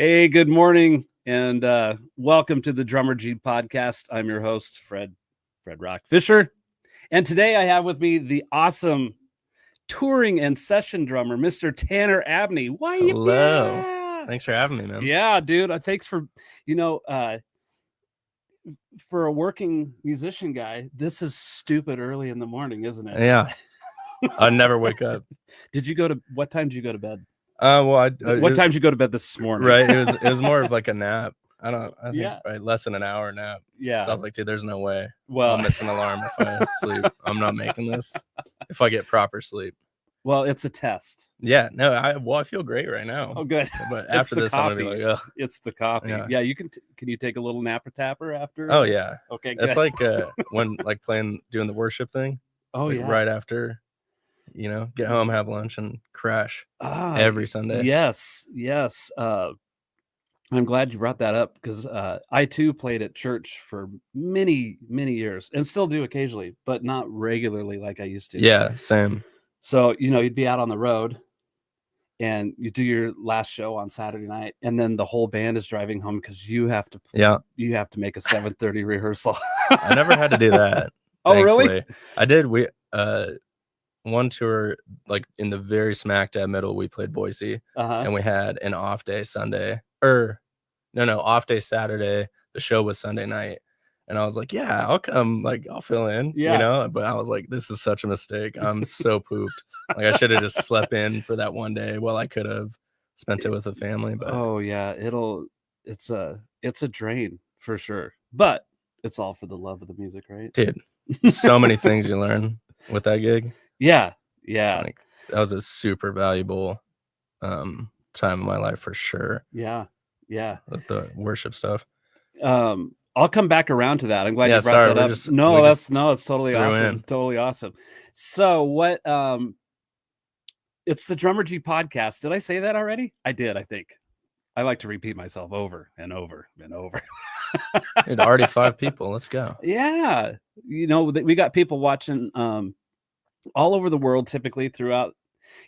Hey, good morning, and welcome to the Drummergy Podcast. I'm your host, Fred Rock Fisher, and today I have with me the awesome touring and session drummer, Mr. Tanner Abney. Why? Hello. Yeah. Thanks for having me, man. Yeah, dude. Thanks for for a working musician guy. This is stupid early in the morning, isn't it? Yeah. I never wake up. What time did you go to bed? What time did you go to bed this morning? Right. It was more of like a nap. I think right, less than an hour nap. Yeah. So I was like, dude, there's no way. Well, I'll miss an alarm if I sleep. I'm not making this if I get proper sleep. Well, it's a test. Yeah. No, I feel great right now. Oh, good. But after this, I'm gonna be like, ugh. It's the coffee. Yeah, you can. Can you take a little napper tapper after? Oh yeah. Okay. Good. It's like when like doing the worship thing. Oh like yeah. Right after, get home, have lunch, and crash every Sunday. Yes. I'm glad you brought that up because I too played at church for many years and still do occasionally, but not regularly like I used to. Yeah, same. So you'd be out on the road, and you do your last show on Saturday night, and then the whole band is driving home because you have to make a 7:30 rehearsal. I never had to do that. Oh, really? I did. We one tour, like in the very smack dab middle, we played Boise, and we had an off day Sunday, off day Saturday. The show was Sunday night, and I was like, yeah, I'll come, like I'll fill in, but I was like, this is such a mistake. I'm so pooped. Like I should have just slept in for that one day. Well, I could have spent it with the family, but oh yeah, it's a drain for sure, but it's all for the love of the music, right? Dude, so many things you learn with that gig. Yeah. Like, that was a super valuable time of my life for sure. Yeah. With the worship stuff. I'll come back around to that. I'm glad you brought that up. It's totally awesome. It's totally awesome. So what? It's the Drummergy Podcast. Did I say that already? I did. I think. I like to repeat myself over and over and over. It's already 5 people. Let's go. Yeah, we got people watching all over the world, typically throughout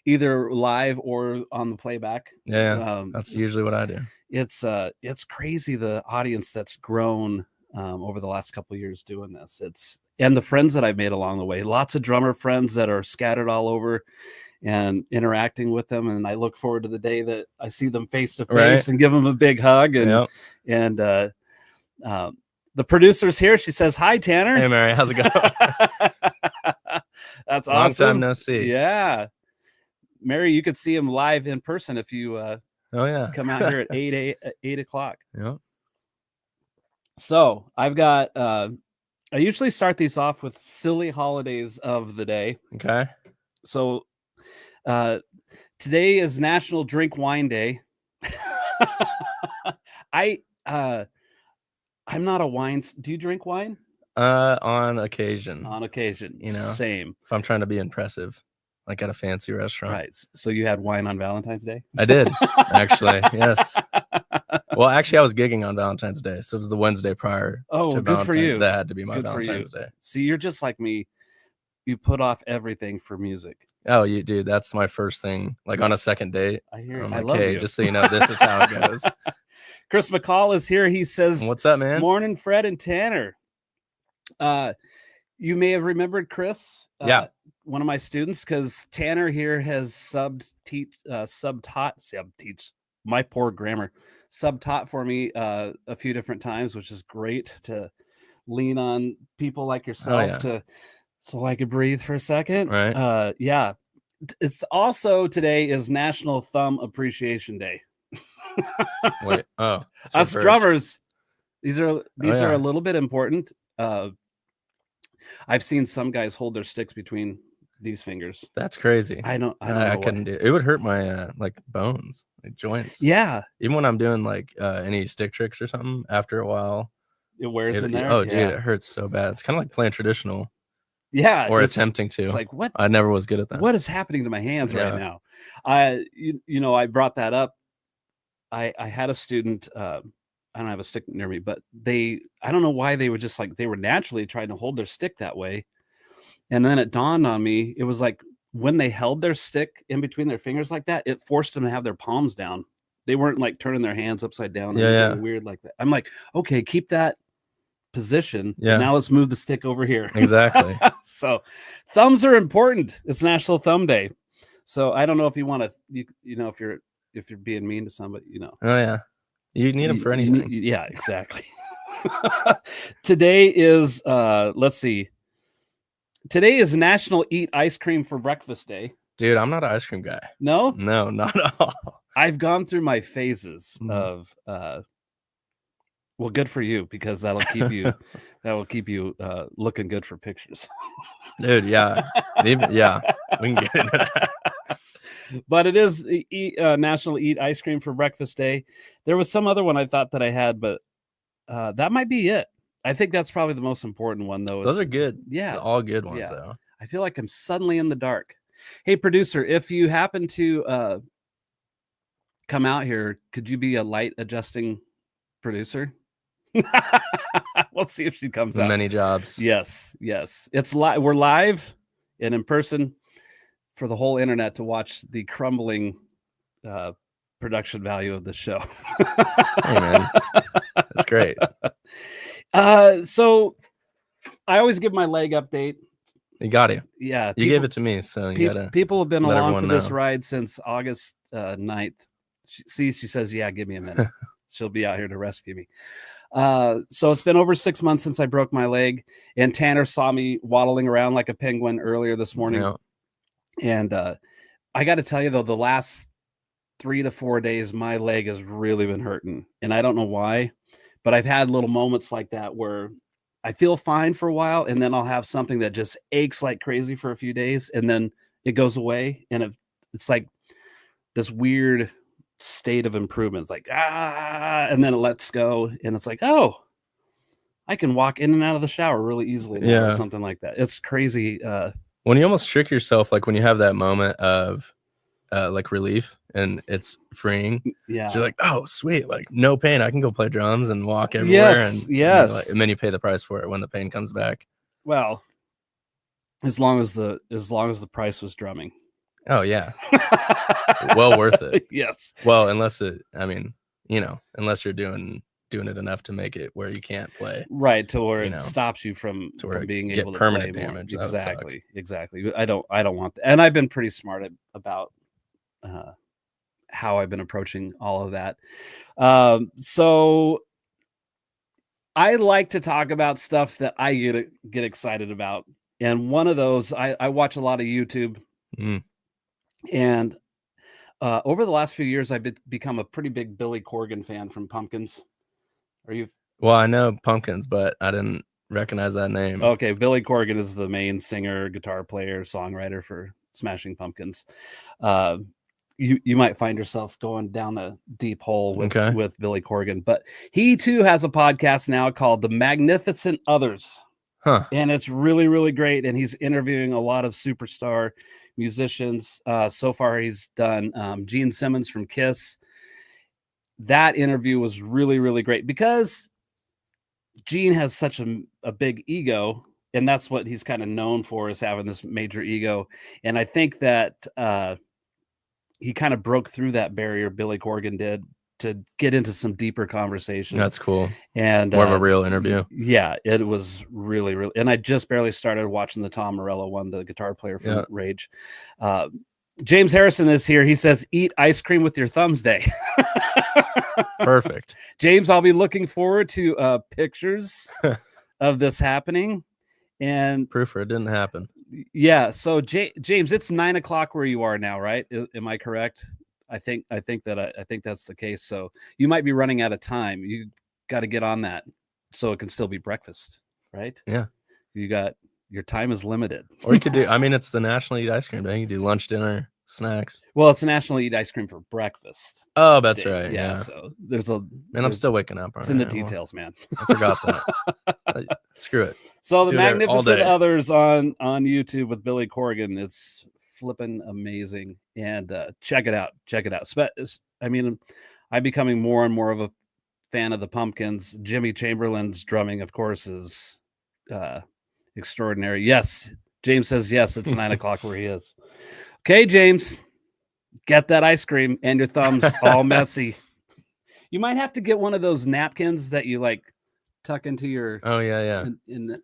either live or on the playback. Yeah, that's usually what I do. It's crazy the audience that's grown over the last couple of years doing this. And the friends that I've made along the way, lots of drummer friends that are scattered all over and interacting with them. And I look forward to the day that I see them face to face and give them a big hug. And the producer's here. She says, "Hi, Tanner." Hey, Mary. How's it going? That's long awesome. Time no see. Yeah. Mary, you could see him live in person if you come out here at 8 o'clock. Yeah. So I've got I usually start these off with silly holidays of the day. Okay. So today is National Drink Wine Day. I'm not a wine. Do you drink wine? On occasion. Same. If I'm trying to be impressive, like at a fancy restaurant. Right. So you had wine on Valentine's Day? I did, actually. Yes. Well, actually, I was gigging on Valentine's Day, so it was the Wednesday prior. Oh, to good for you. That had to be my Valentine's Day. See, you're just like me. You put off everything for music. Oh, you do. That's my first thing. Like on a second date. I hear. I'm I like, love hey, you. just so you know, this is how it goes. Chris McCall is here. He says, "What's up, man? Morning, Fred and Tanner." You may have remembered Chris. Yeah. One of my students, because Tanner here has subtaught my poor grammar, subtaught for me a few different times, which is great to lean on people like yourself so I could breathe for a second. Right. Yeah. It's also today is National Thumb Appreciation Day. Wait, us drummers, these are a little bit important. I've seen some guys hold their sticks between these fingers. That's crazy. I couldn't do it. It would hurt my like bones, like joints. Yeah. Even when I'm doing like any stick tricks or something, after a while it wears in there. Oh, dude, it hurts so bad. It's kind of like playing traditional. Yeah, or attempting to. It's like, what? I never was good at that. What is happening to my hands right now? I brought that up. I had a student. I don't have a stick near me, but I don't know why they were just like, they were naturally trying to hold their stick that way. And then it dawned on me, it was like when they held their stick in between their fingers like that, it forced them to have their palms down they weren't like turning their hands upside down or Yeah. weird like that. I'm like, okay, keep that position. Yeah. Now let's move the stick over here. Exactly. So thumbs are important. It's National Thumb Day. So I don't know if you want to, you know, if you're being mean to somebody, you know. Oh yeah. You need them for anything. Yeah, exactly. Today is let's see. Today is National Eat Ice Cream for Breakfast Day. Dude, I'm not an ice cream guy. No? No, not at all. I've gone through my phases of well, good for you, because that'll keep you looking good for pictures. Dude, yeah. Yeah. We can get into that. But it is National Eat Ice Cream for Breakfast Day. There was some other one I thought that I had, but that might be it. I think that's probably the most important one, though. Those are good. Yeah. All good ones, though. I feel like I'm suddenly in the dark. Hey, producer, if you happen to come out here, could you be a light adjusting producer? We'll see if she comes out. Many jobs. Yes. It's we're live and in person for the whole internet to watch the crumbling production value of the show. Hey, man. That's great. So I always give my leg update. You got it. Yeah. You gave it to me, so you gotta people have been along for this ride since August 9th. She says, yeah, give me a minute. She'll be out here to rescue me. So it's been over 6 months since I broke my leg, and Tanner saw me waddling around like a penguin earlier this morning. Yeah. And I got to tell you, though, the last 3 to 4 days, my leg has really been hurting, and I don't know why, but I've had little moments like that where I feel fine for a while, and then I'll have something that just aches like crazy for a few days, and then it goes away, and it's like this weird state of improvement. It's like, and then it lets go, and it's like, oh, I can walk in and out of the shower really easily now, or something like that. It's crazy. When you almost trick yourself, like when you have that moment of like relief and it's freeing. Yeah. So you're like, oh, sweet. Like no pain. I can go play drums and walk everywhere. Yes. And then you pay the price for it when the pain comes back. Well, as long as the price was drumming. Oh yeah. Well worth it. Yes. Well, unless you're doing it enough to make it where you can't play. Right, to where it stops you from being able to permanent play damage. Exactly. I don't want that. And I've been pretty smart about how I've been approaching all of that. So I like to talk about stuff that I get excited about. And one of those, I watch a lot of YouTube. And over the last few years, I've become a pretty big Billy Corgan fan from Pumpkins. Are you? Well, I know Pumpkins, but I didn't recognize that name. Okay, Billy Corgan is the main singer, guitar player, songwriter for Smashing Pumpkins. You might find yourself going down a deep hole with Billy Corgan, but he too has a podcast now called The Magnificent Others. Huh. And it's really, really great. And he's interviewing a lot of superstar musicians. So far, he's done Gene Simmons from Kiss. That interview was really, really great because Gene has such a big ego, and that's what he's kind of known for, is having this major ego. And I think that he kind of broke through that barrier, Billy Corgan did, to get into some deeper conversation. That's cool. And more of a real interview. Yeah, it was really, really. And I just barely started watching the Tom Morello one, the guitar player from Rage. James Harrison is here. He says, eat ice cream with your thumbs day. Perfect. James, I'll be looking forward to pictures of this happening. And proof it didn't happen. Yeah. So James, it's 9:00 where you are now, right? Am I correct? I think that's the case. So you might be running out of time. You got to get on that so it can still be breakfast, right? Yeah. Your time is limited. Or you could do, it's the National Eat Ice Cream Day. You can do lunch, dinner, snacks. Well, it's National Eat Ice Cream for breakfast. Oh, that's right. Yeah. So I'm still waking up. It's in the details, man. I forgot that. Screw it. So the Magnificent Others on YouTube with Billy Corgan. It's flipping amazing. And check it out. I'm becoming more and more of a fan of the Pumpkins. Jimmy Chamberlain's drumming, of course, is extraordinary. Yes. James says yes, it's 9:00 where he is. Okay, James. get that ice cream and your thumbs all messy. You might have to get one of those napkins that you like tuck into your. Oh yeah. In the,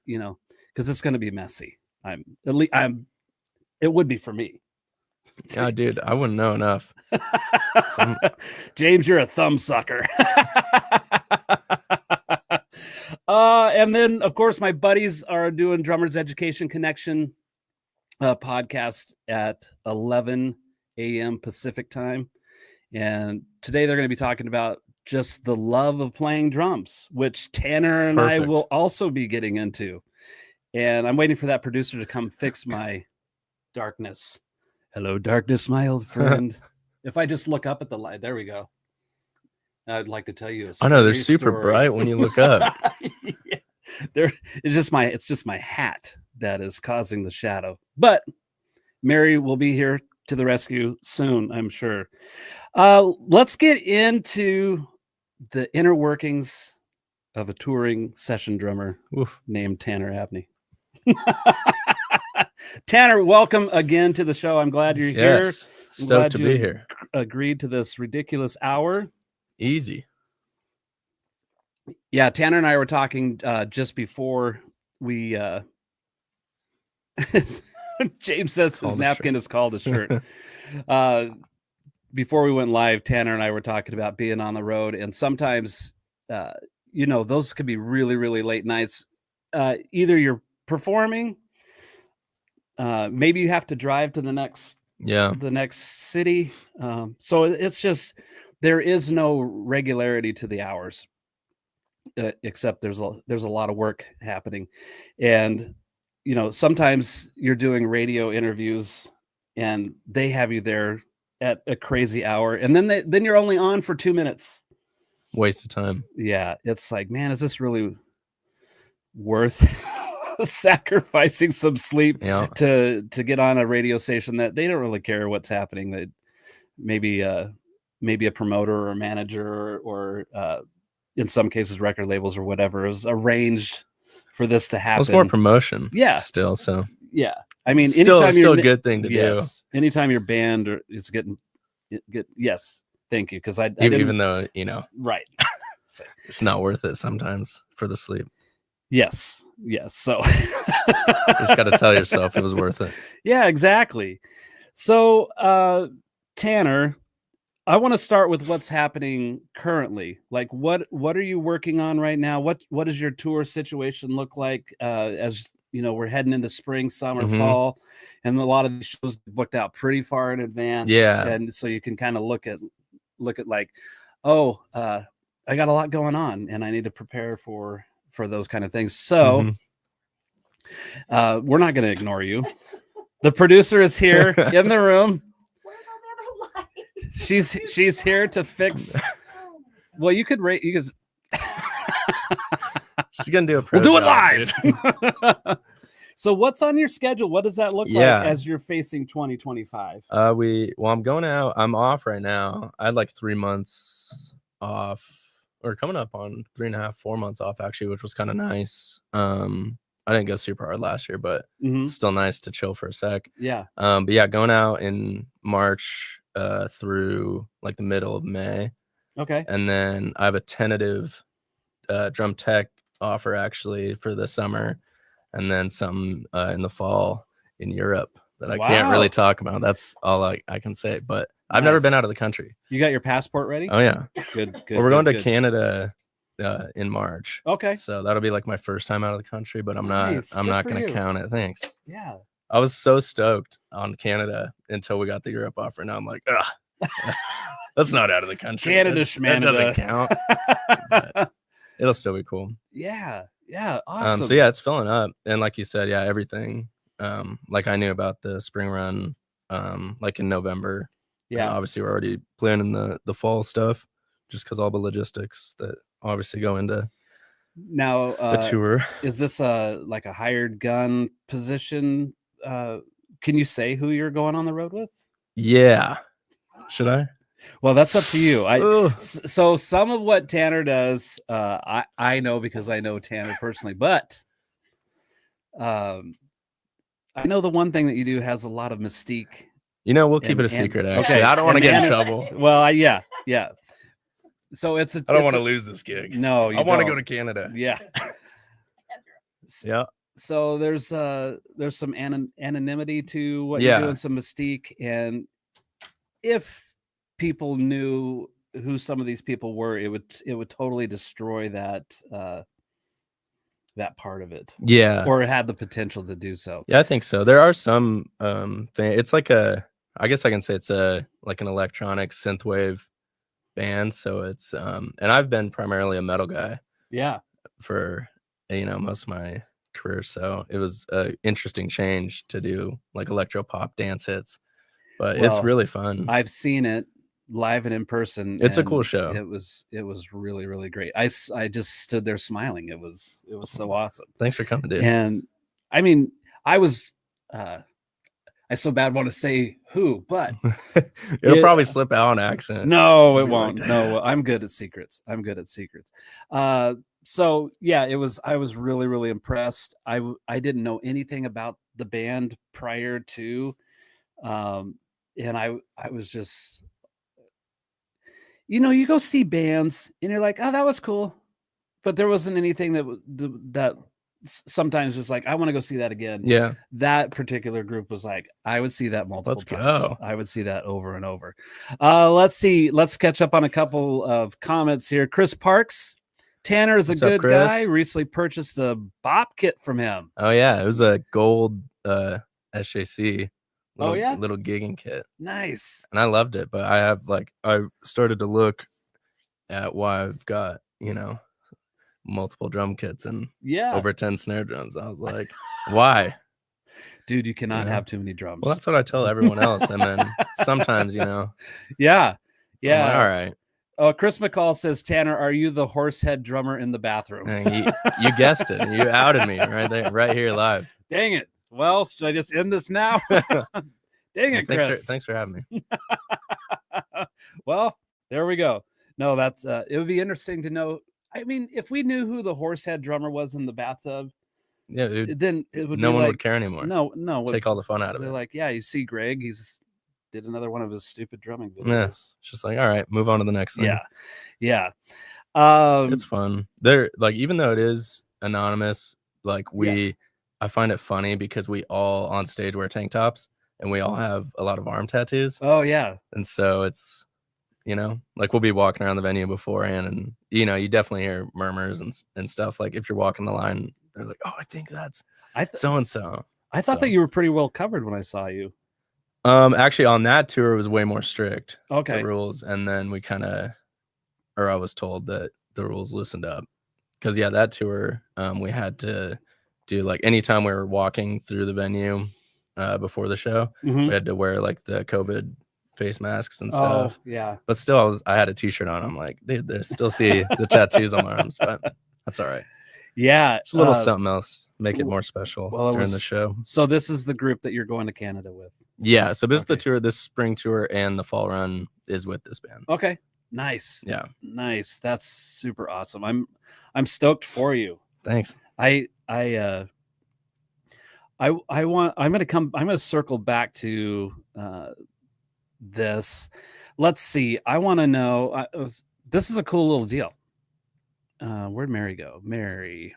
because it's going to be messy. It would be for me. Yeah, dude, I wouldn't know enough. James, you're a thumb sucker. And then, of course, my buddies are doing Drummers Education Connection podcast at 11 a.m. Pacific time. And today they're going to be talking about just the love of playing drums, which Tanner and I will also be getting into. And I'm waiting for that producer to come fix my darkness. Hello, darkness, my old friend. If I just look up at the light, there we go. I'd like to tell you a story. I know they're super bright when you look up. Yeah. It's just my hat that is causing the shadow. But Mary will be here to the rescue soon, I'm sure. Let's get into the inner workings of a touring session drummer named Tanner Abney. Tanner, welcome again to the show. I'm glad you're here. Stoked to be here. Agreed to this ridiculous hour. Easy. Yeah, Tanner and I were talking just before we James says his napkin is called a shirt. Before we went live, Tanner and I were talking about being on the road, and sometimes those could be really, really late nights. Either you're performing, maybe you have to drive to the next city. So it's just, there is no regularity to the hours, except there's a lot of work happening. And sometimes you're doing radio interviews and they have you there at a crazy hour, and then you're only on for 2 minutes. Waste of time. Yeah, it's like, man, is this really worth sacrificing some sleep to get on a radio station that they don't really care what's happening? That maybe a promoter or a manager or in some cases record labels or whatever is arranged for this to happen. Well, it's more promotion. Yeah, still. So yeah, I mean, still a good thing to do. Anytime your band is getting yes, thank you, because I even though right, it's not worth it sometimes for the sleep. Yes. So you just got to tell yourself it was worth it. Yeah, exactly. So Tanner, I want to start with what's happening currently. Like, what are you working on right now? What does your tour situation look like? As we're heading into spring, summer, fall, and a lot of these shows get booked out pretty far in advance. Yeah, and so you can kind of look at like, I got a lot going on, and I need to prepare for those kind of things. So we're not going to ignore you. The producer is here in the room. She's here to fix. Well, you could rate. She's gonna do a. We'll do it live. So, what's on your schedule? What does that look like as you're facing 2025? I'm going out. I'm off right now. I had like 3 months off, or coming up on 3.5, 4 months off actually, which was kind of nice. I didn't go super hard last year, but still nice to chill for a sec. Yeah. But yeah, going out in March through like the middle of May. Okay. And then I have a tentative drum tech offer actually for the summer, and then some in the fall in Europe that I can't really talk about. That's all I can say, but I've never been out of the country. You got your passport ready? Oh yeah. Good. Well, we're going to Canada in March. Okay. So that'll be like my first time out of the country, but I'm not going to count it. Thanks. Yeah. I was so stoked on Canada until we got the Europe offer. Now I'm like, that's not out of the country. Canada, that doesn't count. But it'll still be cool. Yeah. Yeah. Awesome. So yeah, it's filling up. And like you said, yeah, everything. Like I knew about the spring run, like in November. Yeah. Obviously we're already planning the fall stuff just because all the logistics that obviously go into now the tour. Is this like a hired gun position? Can you say who you're going on the road with? Yeah. Should I? Well, that's up to you. So some of what Tanner does, I know because I know Tanner personally, but I know the one thing that you do has a lot of mystique We'll keep it a secret. Actually, I don't want to get in trouble. Well, yeah. So I don't want to lose this gig. No, I want to go to Canada. Yeah. Yeah. So there's some anonymity to what you do, and some mystique. And if people knew who some of these people were, it would totally destroy that part of it. Yeah. Or it had the potential to do so. Yeah, I think so. There are some it's like I guess I can say it's like an electronic synthwave band. So it's and I've been primarily a metal guy. Yeah. For most of my career. So it was an interesting change to do like electro pop dance hits. But it's really fun. I've seen it live and in person. It's a cool show. It was really, really great. I just stood there smiling. It was so awesome. Thanks for coming, dude. And I mean, I was I so bad want to say who, but it'll probably slip out on accent. No, it won't. Like, no, I'm good at secrets. So yeah, I was really, really impressed. I didn't know anything about the band prior to, and I was just, you go see bands and you're like, oh, that was cool, but there wasn't anything that sometimes was like, I want to go see that again. Yeah. That particular group was like, I would see that multiple times. Go. I would see that over and over. Let's see. Let's catch up on a couple of comments here. Chris Parks. Tanner is a good guy. Recently purchased a bop kit from him. Oh yeah. It was a gold SJC. Little gigging kit. Nice. And I loved it, but I started to look at why I've got, multiple drum kits and over 10 snare drums. I was like, why? Dude, you cannot have too many drums. Well, that's what I tell everyone else. And then sometimes, Yeah. Like, all right. Oh, Chris McCall says, Tanner, are you the horsehead drummer in the bathroom? You guessed it. You outed me right there, right here live. Dang it. Well, should I just end this now? Dang it, Chris. Thanks for having me. Well, there we go. No, that's it would be interesting to know. I mean, if we knew who the horsehead drummer was in the bathtub, then it would no one would care anymore. No, take all the fun out of it. They're like, yeah, you see Greg, he's did another one of his stupid drumming videos. Yeah, it's just like, all right, move on to the next thing. Yeah. It's fun. They're like, even though it is anonymous, like I find it funny because we all on stage wear tank tops and we all have a lot of arm tattoos. Oh yeah. And so it's, like we'll be walking around the venue beforehand and, you definitely hear murmurs and stuff. Like if you're walking the line, they're like, oh, I think that's so-and-so. I thought that you were pretty well covered when I saw you. Actually on that tour, it was way more strict. Okay. The rules. And then I was told that the rules loosened up because that tour, we had to do like anytime we were walking through the venue before the show, we had to wear like the COVID face masks and stuff. Oh, yeah. But still, I had a t-shirt on. I'm like, dude, they still see the tattoos on my arms, but that's all right. Yeah. It's a little something else. Make it more special during the show. So this is the group that you're going to Canada with. Yeah. So this is the tour, this spring tour, and the fall run is with this band. Okay. Nice. Yeah. Nice. That's super awesome. I'm stoked for you. Thanks. I'm gonna circle back to this. Let's see. I want to know. This is a cool little deal. Where'd Mary go? Mary.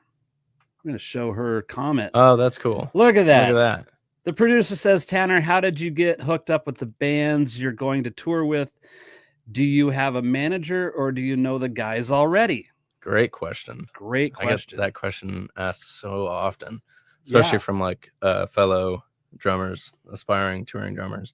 I'm gonna show her comment. Oh, that's cool. Look at that. Look at that. The producer says, Tanner, how did you get hooked up with the bands you're going to tour with? Do you have a manager or do you know the guys already? Great question. I get that question asked so often, especially from like fellow drummers, aspiring touring drummers,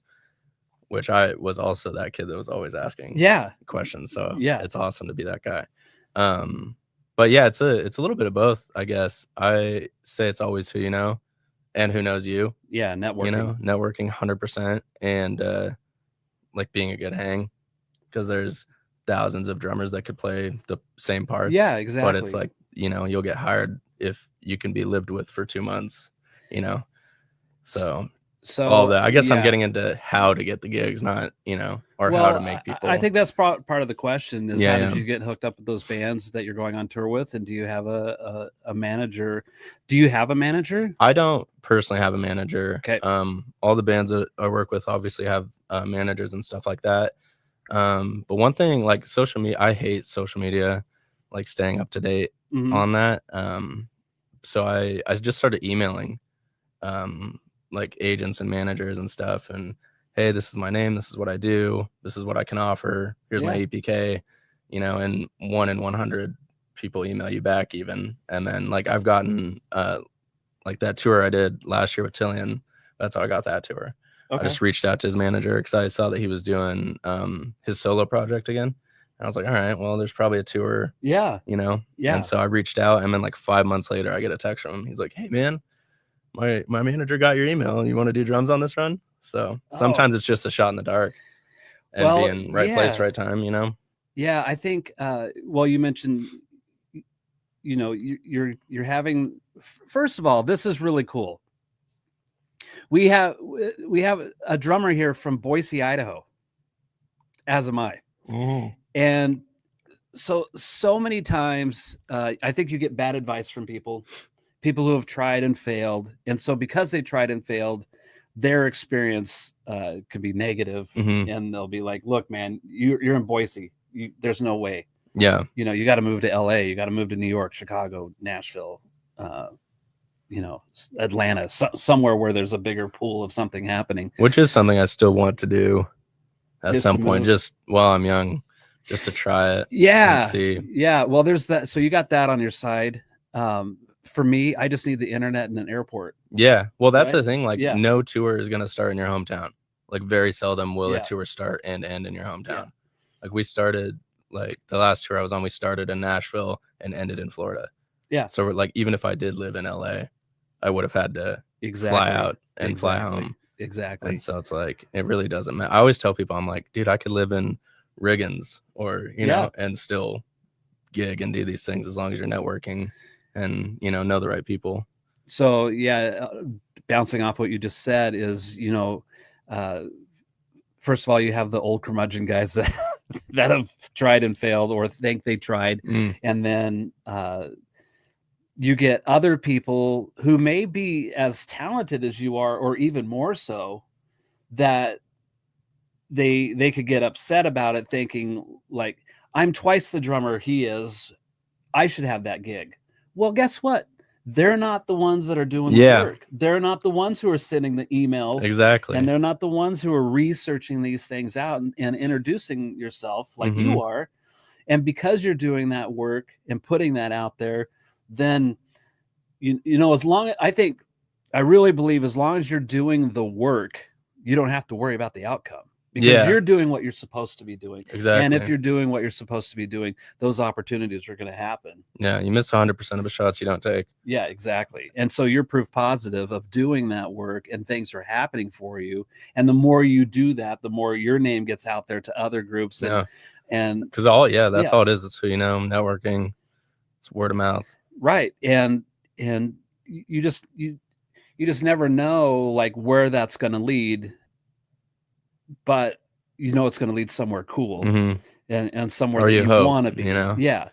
which I was also that kid that was always asking questions. So it's awesome to be that guy. But yeah, it's a little bit of both, I guess. I say it's always who you know and who knows you. Yeah, networking. Networking 100%, and like being a good hang, because there's thousands of drummers that could play the same parts. Yeah, exactly. But it's like, you'll get hired if you can be lived with for 2 months, So So all that. I guess I'm getting into how to get the gigs, not, or how to make people. I think that's part of the question is how did you get hooked up with those bands that you're going on tour with? And do you have a manager? Do you have a manager? I don't personally have a manager. Okay. All the bands that I work with obviously have managers and stuff like that. But one thing, like social media, I hate social media, like staying up to date on that. So I just started emailing like agents and managers and stuff, and hey, this is my name, this is what I do, this is what I can offer, here's my APK, and 1 in 100 people email you back even. And then like I've gotten like that tour I did last year with Tillian, that's how I got that tour. I just reached out to his manager because I saw that he was doing his solo project again. And I was like, all right, well, there's probably a tour. Yeah. And so I reached out, and then like 5 months later, I get a text from him. He's like, hey, man, my manager got your email. You want to do drums on this run? So sometimes it's just a shot in the dark and being right place, right time, Yeah, I think, well, you mentioned, you're having, first of all, this is really cool. We have a drummer here from Boise, Idaho, as am I. And so many times, I think you get bad advice from people who have tried and failed. And so because they tried and failed, their experience could be negative. And they'll be like, look, man, you're in Boise. There's no way. Yeah. You got to move to LA. You got to move to New York, Chicago, Nashville, Atlanta, somewhere where there's a bigger pool of something happening. Which is something I still want to do at some point, just while I'm young, just to try it. Yeah. And see. Yeah. Well, there's that. So you got that on your side. For me, I just need the internet and an airport. Yeah. Well, that's the thing. Like no tour is going to start in your hometown. Like very seldom will a tour start and end in your hometown. Yeah. Like we started, like the last tour I was on, we started in Nashville and ended in Florida. Yeah. So we're like, even if I did live in LA, I would have had to fly out and fly home. Exactly. And so it's like, it really doesn't matter. I always tell people, I'm like, dude, I could live in Riggins or, you know, and still gig and do these things as long as you're networking and, know the right people. So, bouncing off what you just said is, first of all, you have the old curmudgeon guys that have tried and failed or think they tried. And then, you get other people who may be as talented as you are, or even more so, that they could get upset about it, thinking like, I'm twice the drummer he is, I should have that gig. Well, guess what? They're not the ones that are doing the work. They're not the ones who are sending the emails. Exactly. And they're not the ones who are researching these things out and introducing yourself like you are. And because you're doing that work and putting that out there, then, I really believe as long as you're doing the work, you don't have to worry about the outcome. Because you're doing what you're supposed to be doing. Exactly. And if you're doing what you're supposed to be doing, those opportunities are going to happen. Yeah, you miss 100% of the shots you don't take. Yeah, exactly. And so you're proof positive of doing that work and things are happening for you. And the more you do that, the more your name gets out there to other groups. And because all it is. It's who you know, networking, it's word of mouth. Right. And you just never know like where that's going to lead. But it's going to lead somewhere cool and somewhere that you want to be. Yeah.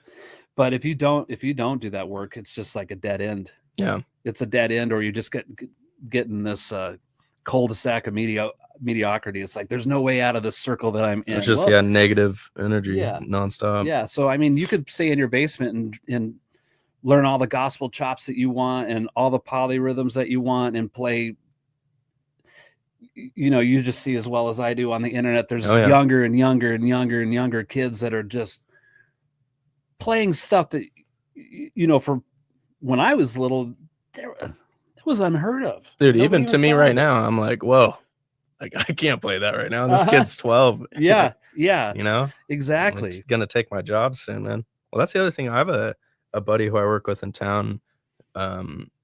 But if you don't do that work, it's just like a dead end. Yeah. It's a dead end, or you just get in this cul-de-sac of mediocrity. It's like there's no way out of this circle that I'm in. It's just negative energy nonstop. Yeah. So I mean, you could stay in your basement and learn all the gospel chops that you want and all the polyrhythms that you want and play. You just see as well as I do on the internet, there's younger and younger and younger and younger kids that are just playing stuff that, for when I was little, it was unheard of. Dude, even to me right now, I'm like, whoa, like I can't play that right now. This kid's 12. Yeah. Exactly. It's going to take my job soon, man. Well, that's the other thing. I have a buddy who I work with in town,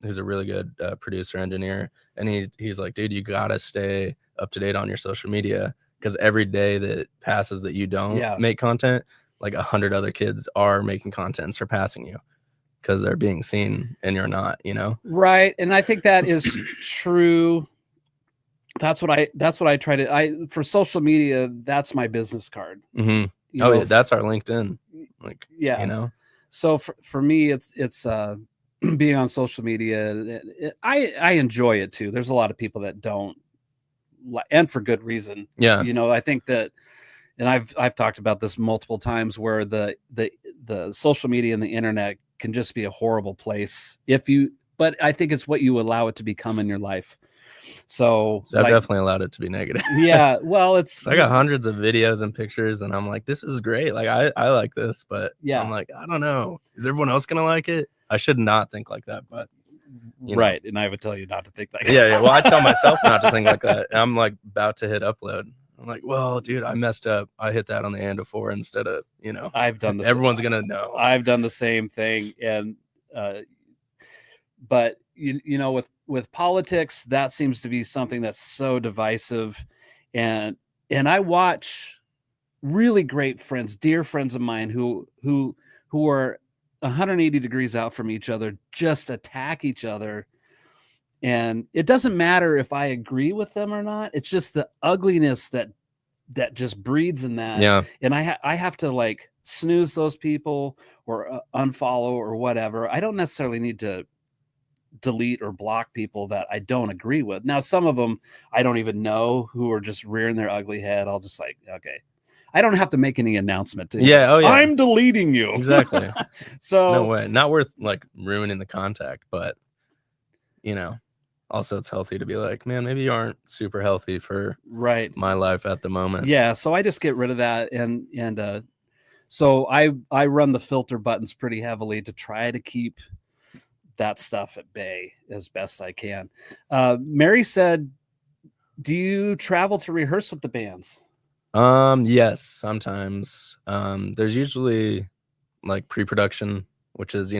who's a really good producer engineer, and he's like, dude, you gotta stay up to date on your social media, because every day that passes that you don't make content, like 100 other kids are making content and surpassing you because they're being seen and you're not, right. And I think that is true That's what I try to, for social media, that's my business card. Mm-hmm. Yeah, that's our LinkedIn. Like, yeah. You know, so for me, it's being on social media. I enjoy it too. There's a lot of people that don't, and for good reason. Yeah. I think that, and I've talked about this multiple times, where the social media and the internet can just be a horrible place but I think it's what you allow it to become in your life. So I've definitely allowed it to be negative. Yeah, well, I got hundreds of videos and pictures, and I'm like, this is great. Like, I like this, but I'm like, I don't know. Is everyone else gonna like it? I should not think like that, but right. And I would tell you not to think like that. Yeah. Well, I tell myself not to think like that. I'm like about to hit upload. I'm like, well, dude, I messed up. I hit that on the and of 4 instead of, I've done this. Everyone's gonna know. I've done the same thing, and but with politics, that seems to be something that's so divisive, and I watch really great friends, dear friends of mine, who are 180 degrees out from each other, just attack each other. And it doesn't matter if I agree with them or not. It's just the ugliness that just breeds in that. Yeah. And I have to like snooze those people or unfollow or whatever. I don't necessarily need to delete or block people that I don't agree with. Now, some of them I don't even know, who are just rearing their ugly head. I'll just like, okay. I don't have to make any announcement to you. Yeah. Oh yeah. I'm deleting you. Exactly. So no way. Not worth like ruining the contact, but also it's healthy to be like, man, maybe you aren't super healthy for my life at the moment. Yeah. So I just get rid of that. And so I run the filter buttons pretty heavily to try to keep that stuff at bay as best I can. Mary said, do you travel to rehearse with the bands? Yes, sometimes. There's usually like pre-production, which is,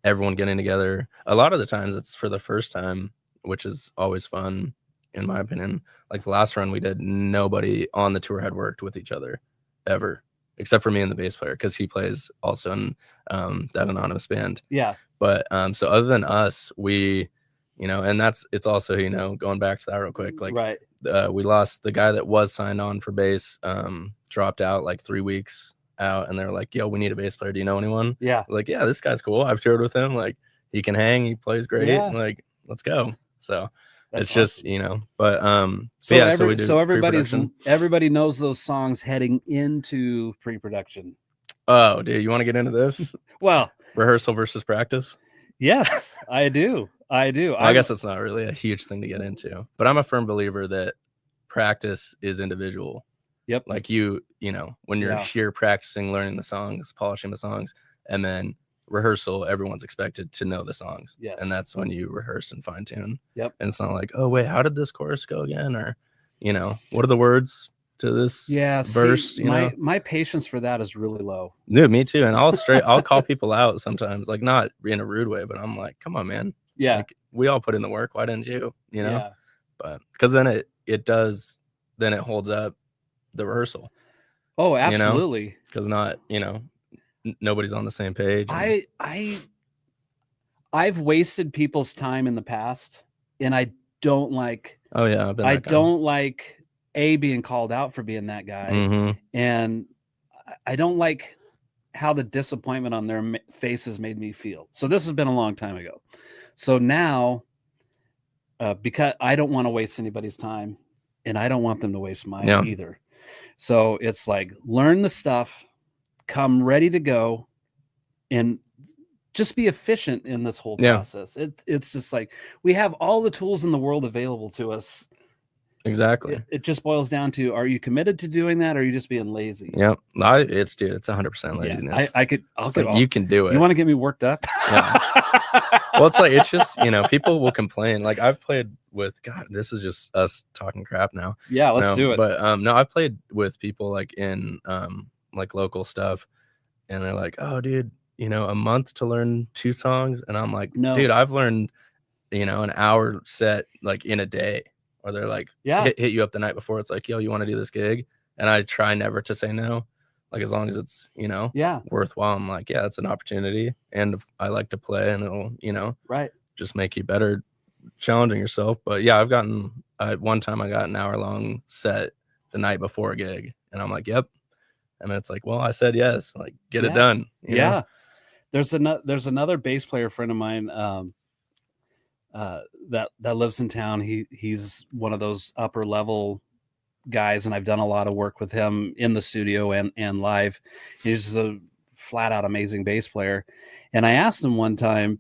everyone getting together. A lot of the times it's for the first time, which is always fun, in my opinion. Like the last run we did, nobody on the tour had worked with each other ever, except for me and the bass player, because he plays also in that anonymous band. Yeah. But so other than us, we, and it's also, going back to that real quick, like we lost the guy that was signed on for bass, dropped out like 3 weeks out, and they're like, yo, we need a bass player. Do you know anyone? Yeah. Like, yeah, this guy's cool. I've toured with him. Like, he can hang, he plays great. Yeah. Like, let's go. So that's it's awesome. Just, so everybody knows those songs heading into pre-production. Oh, dude, you want to get into this? Well, rehearsal versus practice? Yes, I do. I guess it's not really a huge thing to get into, but I'm a firm believer that practice is individual. Yep. Like when you're here practicing, learning the songs, polishing the songs, and then rehearsal, everyone's expected to know the songs. Yes. And that's when you rehearse and fine tune. Yep. And it's not like, oh wait, how did this chorus go again? Or, what are the words to this verse? My patience for that is really low. Dude, me too. And I'll call people out sometimes, like not in a rude way, but I'm like, come on, man. Yeah. Like, we all put in the work. Why didn't you? Yeah. But because then it holds up the rehearsal. Oh, absolutely. Because not, nobody's on the same page. I've wasted people's time in the past, and I don't like. Oh yeah, I don't like being called out for being that guy, mm-hmm. and I don't like how the disappointment on their faces made me feel. So this has been a long time ago. So now, because I don't want to waste anybody's time, and I don't want them to waste mine either. So it's like, learn the stuff, come ready to go, and just be efficient in this whole process. It's just like, we have all the tools in the world available to us. Exactly. It just boils down to, are you committed to doing that, or are you just being lazy? Yep. It's 100% laziness. Yeah, you can do it. You want to get me worked up? Yeah. Well, it's just, people will complain. Like, I've played with, God, this is just us talking crap now. Yeah, let's do it. But no, I've played with people like in like local stuff, and they're like, oh, dude, a month to learn 2 songs. And I'm like, no, dude, I've learned, an hour set like in a day. Or they're like, hit you up the night before. It's like, yo, you want to do this gig? And I try never to say no. Like, as long as it's, worthwhile. I'm like, yeah, it's an opportunity. And I like to play, and it'll, just make you better challenging yourself. But yeah, one time I got an hour-long set the night before a gig, and I'm like, yep. And it's like, well, I said yes, like get it done. You know? There's another bass player friend of mine that lives in town. He's one of those upper level guys, and I've done a lot of work with him in the studio and live. He's a flat out amazing bass player. And I asked him one time,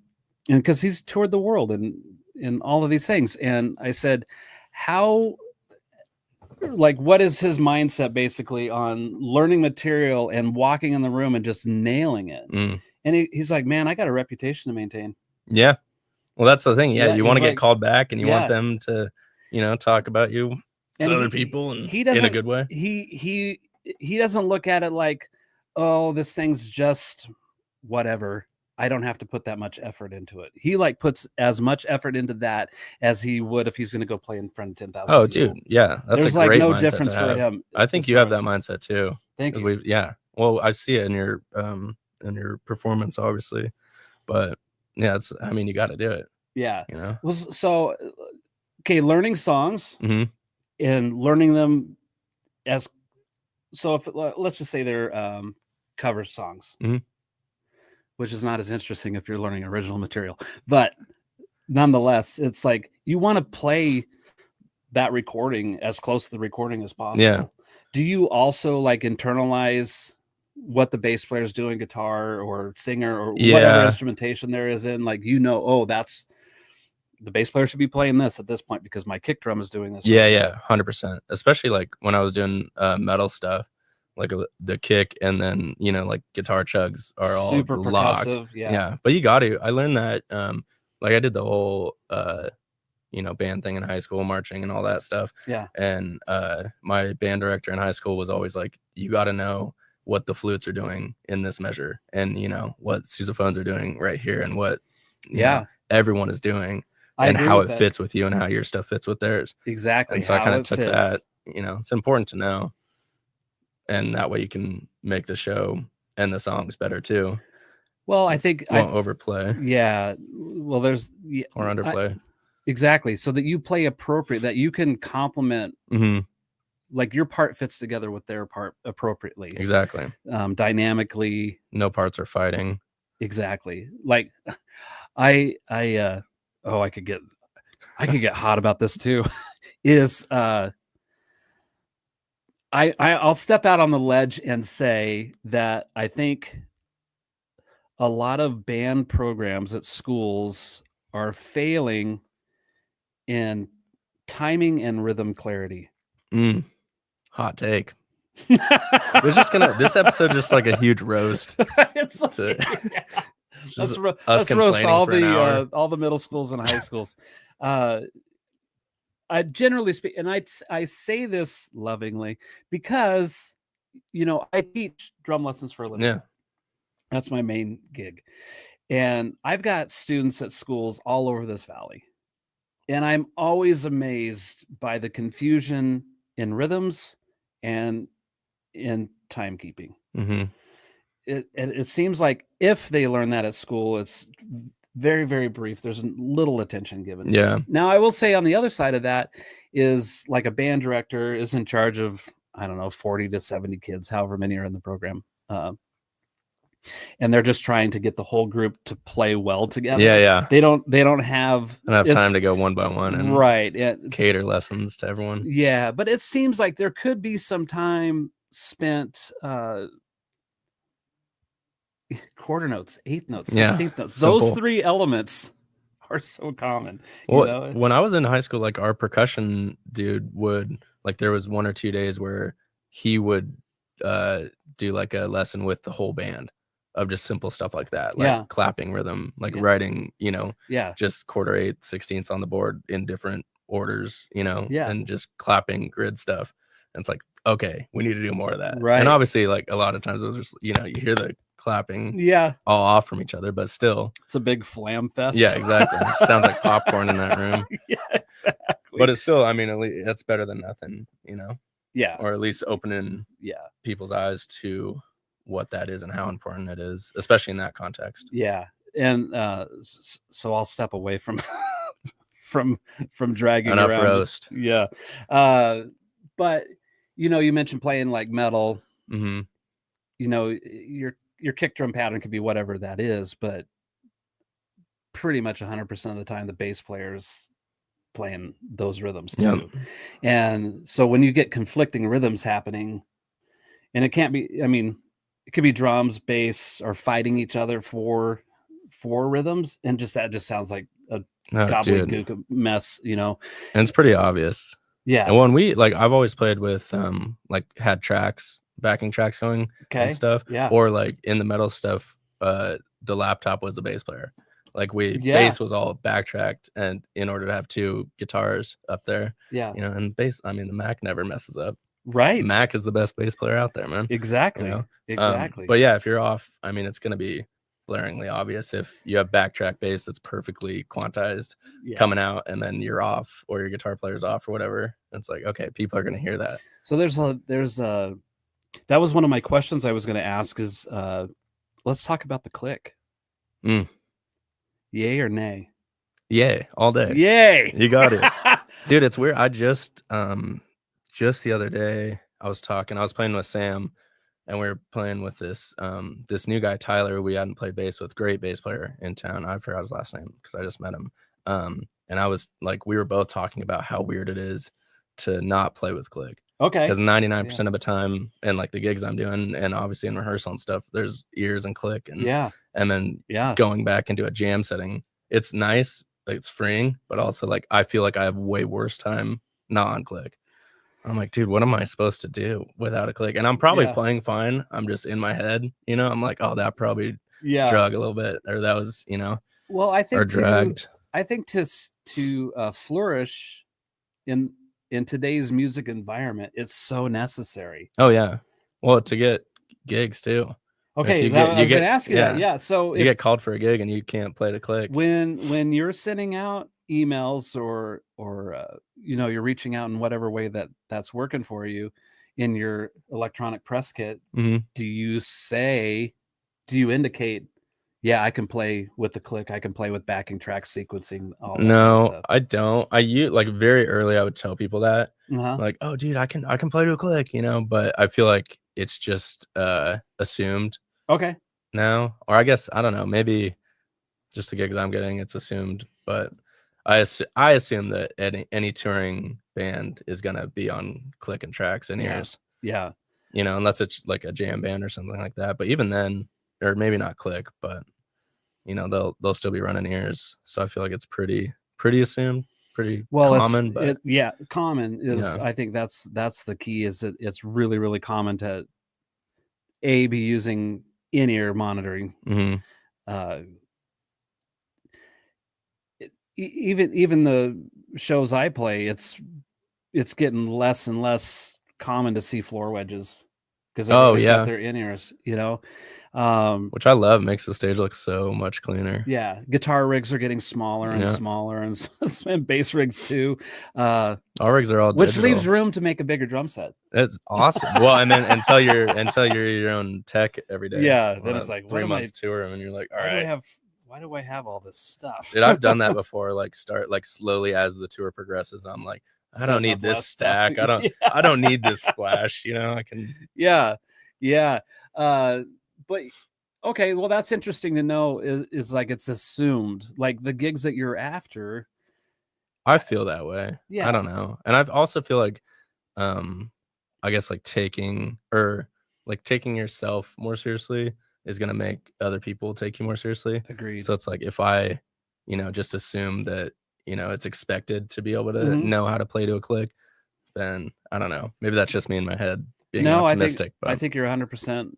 and because he's toured the world and all of these things, and I said, what is his mindset basically on learning material and walking in the room and just nailing it? And he's like, man, I got a reputation to maintain. Yeah. Well, that's the thing. Yeah. You want to get called back, and you want them to, talk about you to other people, and in a good way. He doesn't look at it like, oh, this thing's just whatever. I don't have to put that much effort into it. He puts as much effort into that as he would if he's going to go play in front of 10,000 people. Oh, dude. Yeah. That's a great no mindset difference for him. I think you have that mindset too. Thank you. Yeah. Well, I see it in your performance, obviously, but yeah, you got to do it. Yeah. Well, so, okay. Learning songs and learning them if let's just say they're cover songs, which is not as interesting if you're learning original material, but nonetheless, it's like you want to play that recording as close to the recording as possible. Yeah. Do you also internalize what the bass player is doing, guitar or singer or whatever instrumentation there is in? That's the bass player should be playing this at this point because my kick drum is doing this. Yeah, 100%. Especially when I was doing metal stuff. The kick and then guitar chugs are all super locked. Yeah, but you got to. I learned that I did the whole band thing in high school, marching and all that stuff. Yeah. And my band director in high school was always like, you got to know what the flutes are doing in this measure, and what sousaphones are doing right here, and what everyone is doing, and how it fits with you, and how your stuff fits with theirs. Exactly. And so I kind of took that. It's important to know. And that way you can make the show and the songs better too. Well, I think won't overplay. Yeah. Well, there's or underplay. Exactly. So that you play appropriate, that you can complement, your part fits together with their part appropriately. Exactly. Dynamically. No parts are fighting. Exactly. I could get hot about this too. I'll step out on the ledge and say that I think a lot of band programs at schools are failing in timing and rhythm clarity. Hot take. This episode just like a huge roast. It's let's roast all the middle schools and high schools. I generally speak, and I say this lovingly because, I teach drum lessons for a living. Yeah. That's my main gig. And I've got students at schools all over this valley. And I'm always amazed by the confusion in rhythms and in timekeeping. It seems like if they learn that at school, it's very, very brief. There's little attention given. Yeah. Now, I will say on the other side of that is a band director is in charge of, 40 to 70 kids, however many are in the program. And they're just trying to get the whole group to play well together. Yeah. They don't have time to go one by one and cater lessons to everyone. Yeah. But it seems like there could be some time spent, quarter notes, eighth notes, 16th notes. Simple. Those three elements are so common. When I was in high school, our percussion dude would there was 1 or 2 days where he would do a lesson with the whole band of just simple stuff like that, clapping rhythm, writing, just quarter, eighth, 16ths on the board in different orders, and just clapping grid stuff. And it's like, okay, we need to do more of that. Right. And obviously, a lot of times it was just, you hear the clapping all off from each other, but still it's a big flam fest. Yeah, exactly. It sounds like popcorn in that room. Yeah, exactly. But it's still, at least that's better than nothing, Yeah. Or at least opening people's eyes to what that is and how important it is, especially in that context. Yeah. And so I'll step away from from dragging enough around. roast. Yeah. But you mentioned playing like metal. Mm-hmm. Your kick drum pattern could be whatever that is, but pretty much 100% of the time the bass player's playing those rhythms too. Yep. And so when you get conflicting rhythms happening, and it can't be, it could be drums, bass, or fighting each other for rhythms, and that just sounds like a gobbledygook mess, And it's pretty obvious. Yeah. And when I've always played with had tracks, backing tracks going and stuff. Yeah. Or like in the metal stuff, the laptop was the bass player. Bass was all backtracked, and in order to have two guitars up there. Yeah. And bass, the Mac never messes up. Right. Mac is the best bass player out there, man. Exactly. Exactly. But yeah, if you're off, it's going to be blaringly obvious if you have backtrack bass that's perfectly quantized coming out, and then you're off, or your guitar player's off, or whatever. It's like, okay, people are going to hear that. So there's that was one of my questions I was going to ask is, let's talk about the click. Yay or nay? Yay, all day. Yay. You got it. Dude, it's weird. I just the other day I was playing with Sam, and we were playing with this new guy, Tyler, we hadn't played bass with. Great bass player in town. I forgot his last name because I just met him. And I was like, we were both talking about how weird it is to not play with click. Okay. Because 99% of the time, and like the gigs I'm doing, and obviously in rehearsal and stuff, there's ears and click, and then going back into a jam setting, it's nice, it's freeing, but also like I feel like I have way worse time not on click. I'm like, dude, what am I supposed to do without a click? And I'm probably playing fine. I'm just in my head, I'm like, oh, that probably drug a little bit, or that was, well, I think or dragged. I think to flourish in today's music environment, it's so necessary. Oh yeah, well, to get gigs too. Okay, I was going to ask you that. Yeah, so you get called for a gig and you can't play the click. When you're sending out emails or you're reaching out in whatever way that's working for you in your electronic press kit, do you indicate, I can play with the click, I can play with backing track sequencing, all that no kind of I don't. I use very early I would tell people that like, oh dude, I can play to a click, but I feel like it's just assumed now, or I guess I don't know, maybe just the gigs I'm getting, it's assumed, but I assume that any touring band is gonna be on click and tracks and ears. Unless it's like a jam band or something like that, but even then, or maybe not click, but they'll still be running ears, so I feel like it's pretty assumed, pretty common. But common is I think that's the key, is that it's really, really common to be using in-ear monitoring. Even the shows I play, it's getting less and less common to see floor wedges because everybody's got their in-ears, which I love. Makes the stage look so much cleaner. Guitar rigs are getting smaller and smaller, and bass rigs too. Our rigs are all which digital. Leaves room to make a bigger drum set. It's awesome. Well, and then until you're your own tech every day. Then it's like 3 months tour, and you're like, all right, why do I have all this stuff? Dude, I've done that before. Start slowly as the tour progresses. I'm like, I don't need this stack. I don't need this splash. I can. But okay, well, that's interesting to know. Is like it's assumed, like the gigs that you're after. I feel that way. I don't know, and I also feel like, I guess taking yourself more seriously is going to make other people take you more seriously. Agreed. So it's like, if I, just assume that, it's expected to be able to know how to play to a click, then I don't know. Maybe that's just me in my head being optimistic. I think you're 100%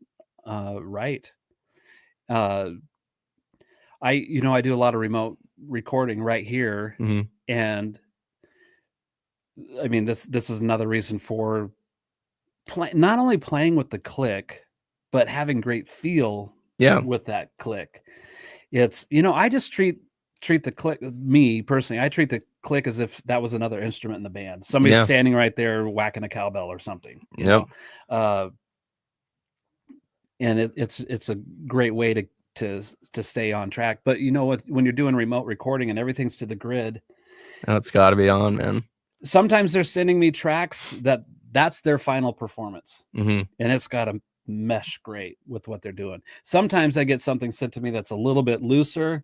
right. I do a lot of remote recording right here. And I mean, this is another reason for not only playing with the click, but having great feel with that click. It's, I just treat the click, me personally, I treat the click as if that was another instrument in the band. Somebody's standing right there whacking a cowbell or something. You know? And it's a great way to stay on track. But when you're doing remote recording and everything's to the grid, It's got to be on, man. Sometimes they're sending me tracks that's their final performance, and it's got to mesh great with what they're doing. Sometimes I get something sent to me that's a little bit looser,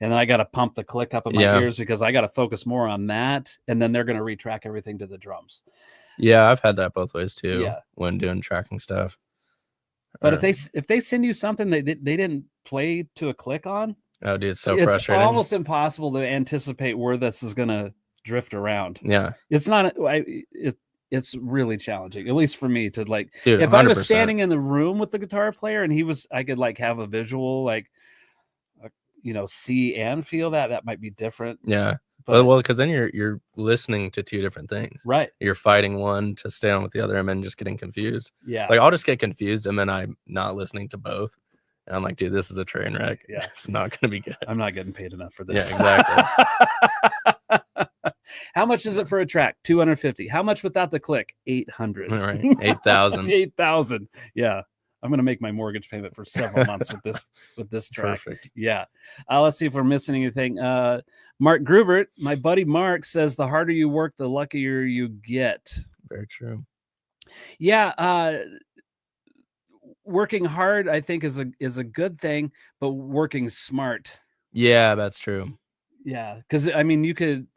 and then I got to pump the click up in my ears because I got to focus more on that, and then they're going to retrack everything to the drums. Yeah, I've had that both ways too. When doing tracking stuff. But if they send you something they didn't play to a click on, oh, dude, it's so frustrating. It's almost impossible to anticipate where this is going to drift around. Yeah, it's not. It's really challenging, at least for me, to like. Dude, if 100%. I was standing in the room with the guitar player and I could like have a visual, like, see and feel that might be different. Yeah, well, because then you're listening to two different things, right? You're fighting one to stay on with the other, and then just getting confused. Yeah, like I'll just get confused, and then I'm not listening to both, and I'm like, dude, this is a train wreck. Yeah, it's not gonna be good. I'm not getting paid enough for this. Yeah, exactly. How much is it for a track? $250. How much without the click? $800. Right, 8,000. 8,000. Yeah, I'm gonna make my mortgage payment for several months with this track. Perfect. Yeah. Let's see if we're missing anything. Mark Grubert, my buddy Mark, says the harder you work, the luckier you get. Very true. Yeah. Working hard, I think, is a good thing, but working smart. Yeah, that's true. Yeah, because I mean, you could.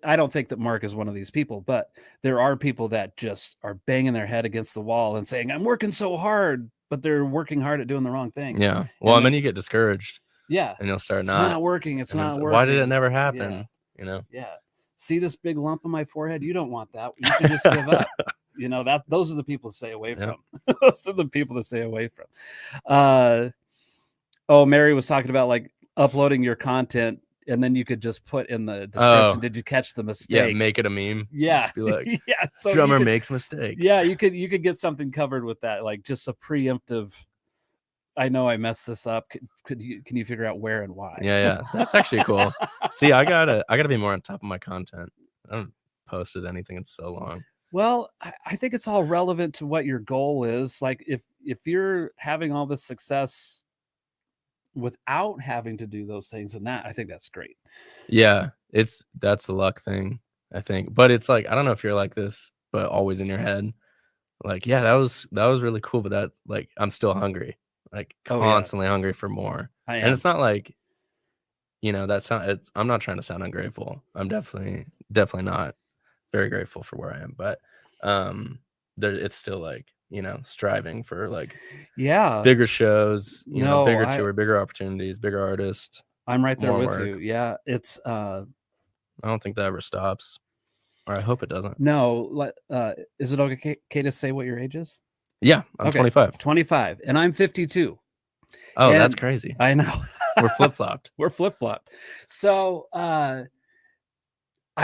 I don't think that Mark is one of these people, but there are people that just are banging their head against the wall and saying, I'm working so hard, but they're working hard at doing the wrong thing. Yeah. Well, and then you get discouraged. Yeah. And you'll start it's not working. It's not working. Why did it never happen? Yeah. Yeah. See this big lump on my forehead? You don't want that. You should just give up. Those are the people to stay away from. Those are the people to stay away from. Mary was talking about like uploading your content, and then you could just put in the description, did you catch the mistake? Yeah, make it a meme. Yeah. Just be like, so drummer makes mistake. Yeah, you could get something covered with that, like just a preemptive, I know I messed this up. Can you figure out where and why? Yeah. That's actually cool. See, I gotta be more on top of my content. I haven't posted anything in so long. Well, I think it's all relevant to what your goal is. Like if you're having all this success without having to do those things, and that I think that's great. Yeah, that's the luck thing, I think. But it's like, I don't know if you're like this, but always in your head, like, yeah, that was really cool, but that, like, I'm still hungry, like constantly hungry for more. And it's not like, I'm not trying to sound ungrateful. I'm definitely not very grateful for where I am, but it's still like, striving for like bigger shows, bigger tour, bigger opportunities, bigger artists. I'm right there with you. Yeah, it's I don't think that ever stops, or I hope it doesn't. No, is it okay to say what your age is? Yeah, I'm 25. 25, and I'm 52. Oh, that's crazy. I know. We're flip-flopped. We're flip-flopped. So I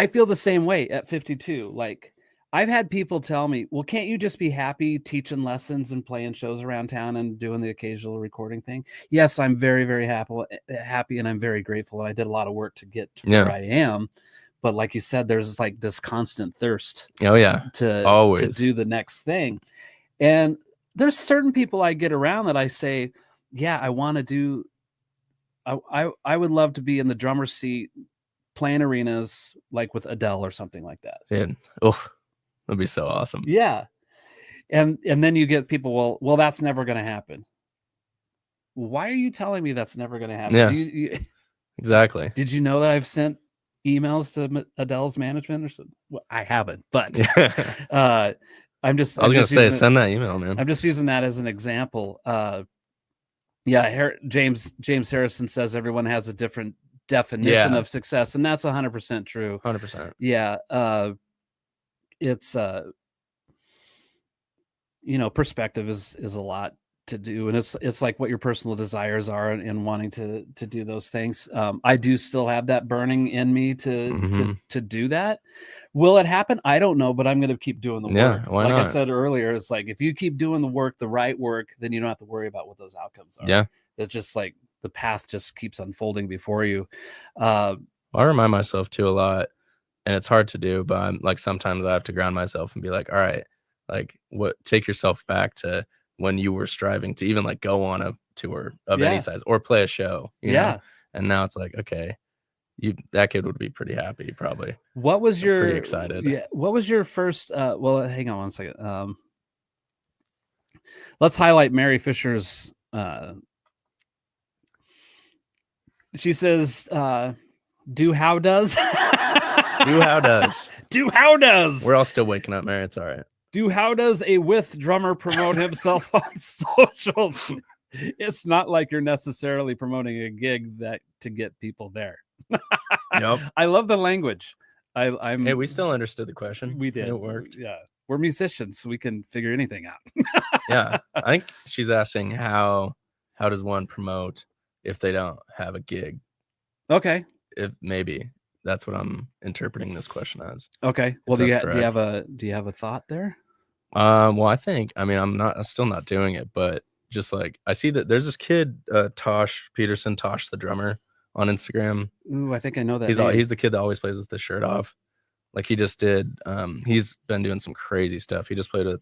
feel the same way at 52. Like, I've had people tell me, well, can't you just be happy teaching lessons and playing shows around town and doing the occasional recording thing? Yes, I'm very, very happy, and I'm very grateful. And I did a lot of work to get to where I am. But like you said, there's like this constant thirst. Oh, yeah. To do the next thing. And there's certain people I get around that I say, yeah, I want to do, I would love to be in the drummer's seat playing arenas like with Adele or something like that. Dude, that'd be so awesome. Yeah. And then you get people, well, that's never going to happen. Why are you telling me that's never going to happen? Yeah, exactly. Did you know that I've sent emails to Adele's management or something? Well, I haven't, but I'm just. I was going to say, send that email, man. I'm just using that as an example. James Harrison says everyone has a different definition of success, and that's 100% true. 100%. Yeah. It's perspective is a lot to do, and it's like what your personal desires are in wanting to do those things. I do still have that burning in me to do that. Will it happen? I don't know, but I'm going to keep doing the work. Yeah, why not? I said earlier, it's like if you keep doing the work, the right work, then you don't have to worry about what those outcomes are. Yeah, it's just like the path just keeps unfolding before you. I remind myself too a lot, and it's hard to do, but I'm like, sometimes I have to ground myself and be like, all right, like, take yourself back to when you were striving to even like go on a tour of any size or play a show, you know? And now it's like, okay, that kid would be pretty happy probably. What was your pretty excited? Yeah. What was your first? Well, hang on one second. Let's highlight Mary Fisher's. She says, "Do how does." Do how does. Do how does. We're all still waking up, Mary. It's all right. Do how does a with drummer promote himself on socials? It's not like you're necessarily promoting a gig that to get people there. Yep. I love the language. Hey, we still understood the question. We did. It worked. Yeah. We're musicians, so we can figure anything out. Yeah. I think she's asking how does one promote if they don't have a gig? Okay. If maybe that's what I'm interpreting this question as. Okay. Well, do you have a thought there? Well, I'm still not doing it, but just like I see that there's this kid, Tosh Peterson, Tosh the drummer on Instagram. Ooh, I think I know that. He's the kid that always plays with the shirt off. Like he just did. He's been doing some crazy stuff. He just played with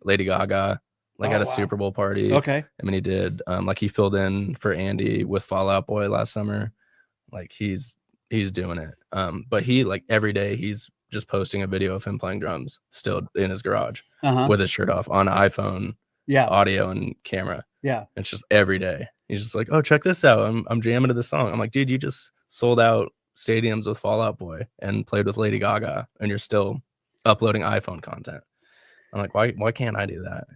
Lady Gaga, at a Super Bowl party. Okay. I mean, he did. He filled in for Andy with Fall Out Boy last summer. Like he's doing it. But he every day he's just posting a video of him playing drums still in his garage with his shirt off on an iPhone, audio and camera. Yeah. It's just every day. He's just like, oh, check this out. I'm jamming to this song. I'm like, dude, you just sold out stadiums with Fall Out Boy and played with Lady Gaga and you're still uploading iPhone content. I'm like, why can't I do that?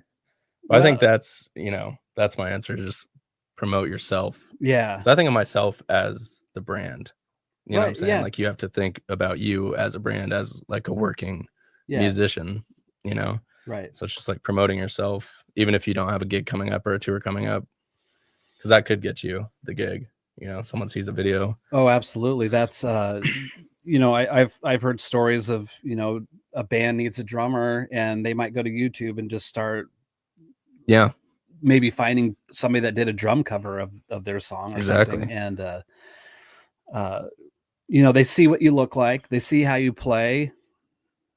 Well, I think that's my answer. Just promote yourself. Yeah. So I think of myself as the brand. You know what I'm saying? Yeah. Like you have to think about you as a brand, as like a working musician, Right. So it's just like promoting yourself, even if you don't have a gig coming up or a tour coming up, because that could get you the gig. Someone sees a video. Oh, absolutely. That's I've heard stories of, a band needs a drummer and they might go to YouTube and just start maybe finding somebody that did a drum cover of their song or something. And they see what you look like, they see how you play,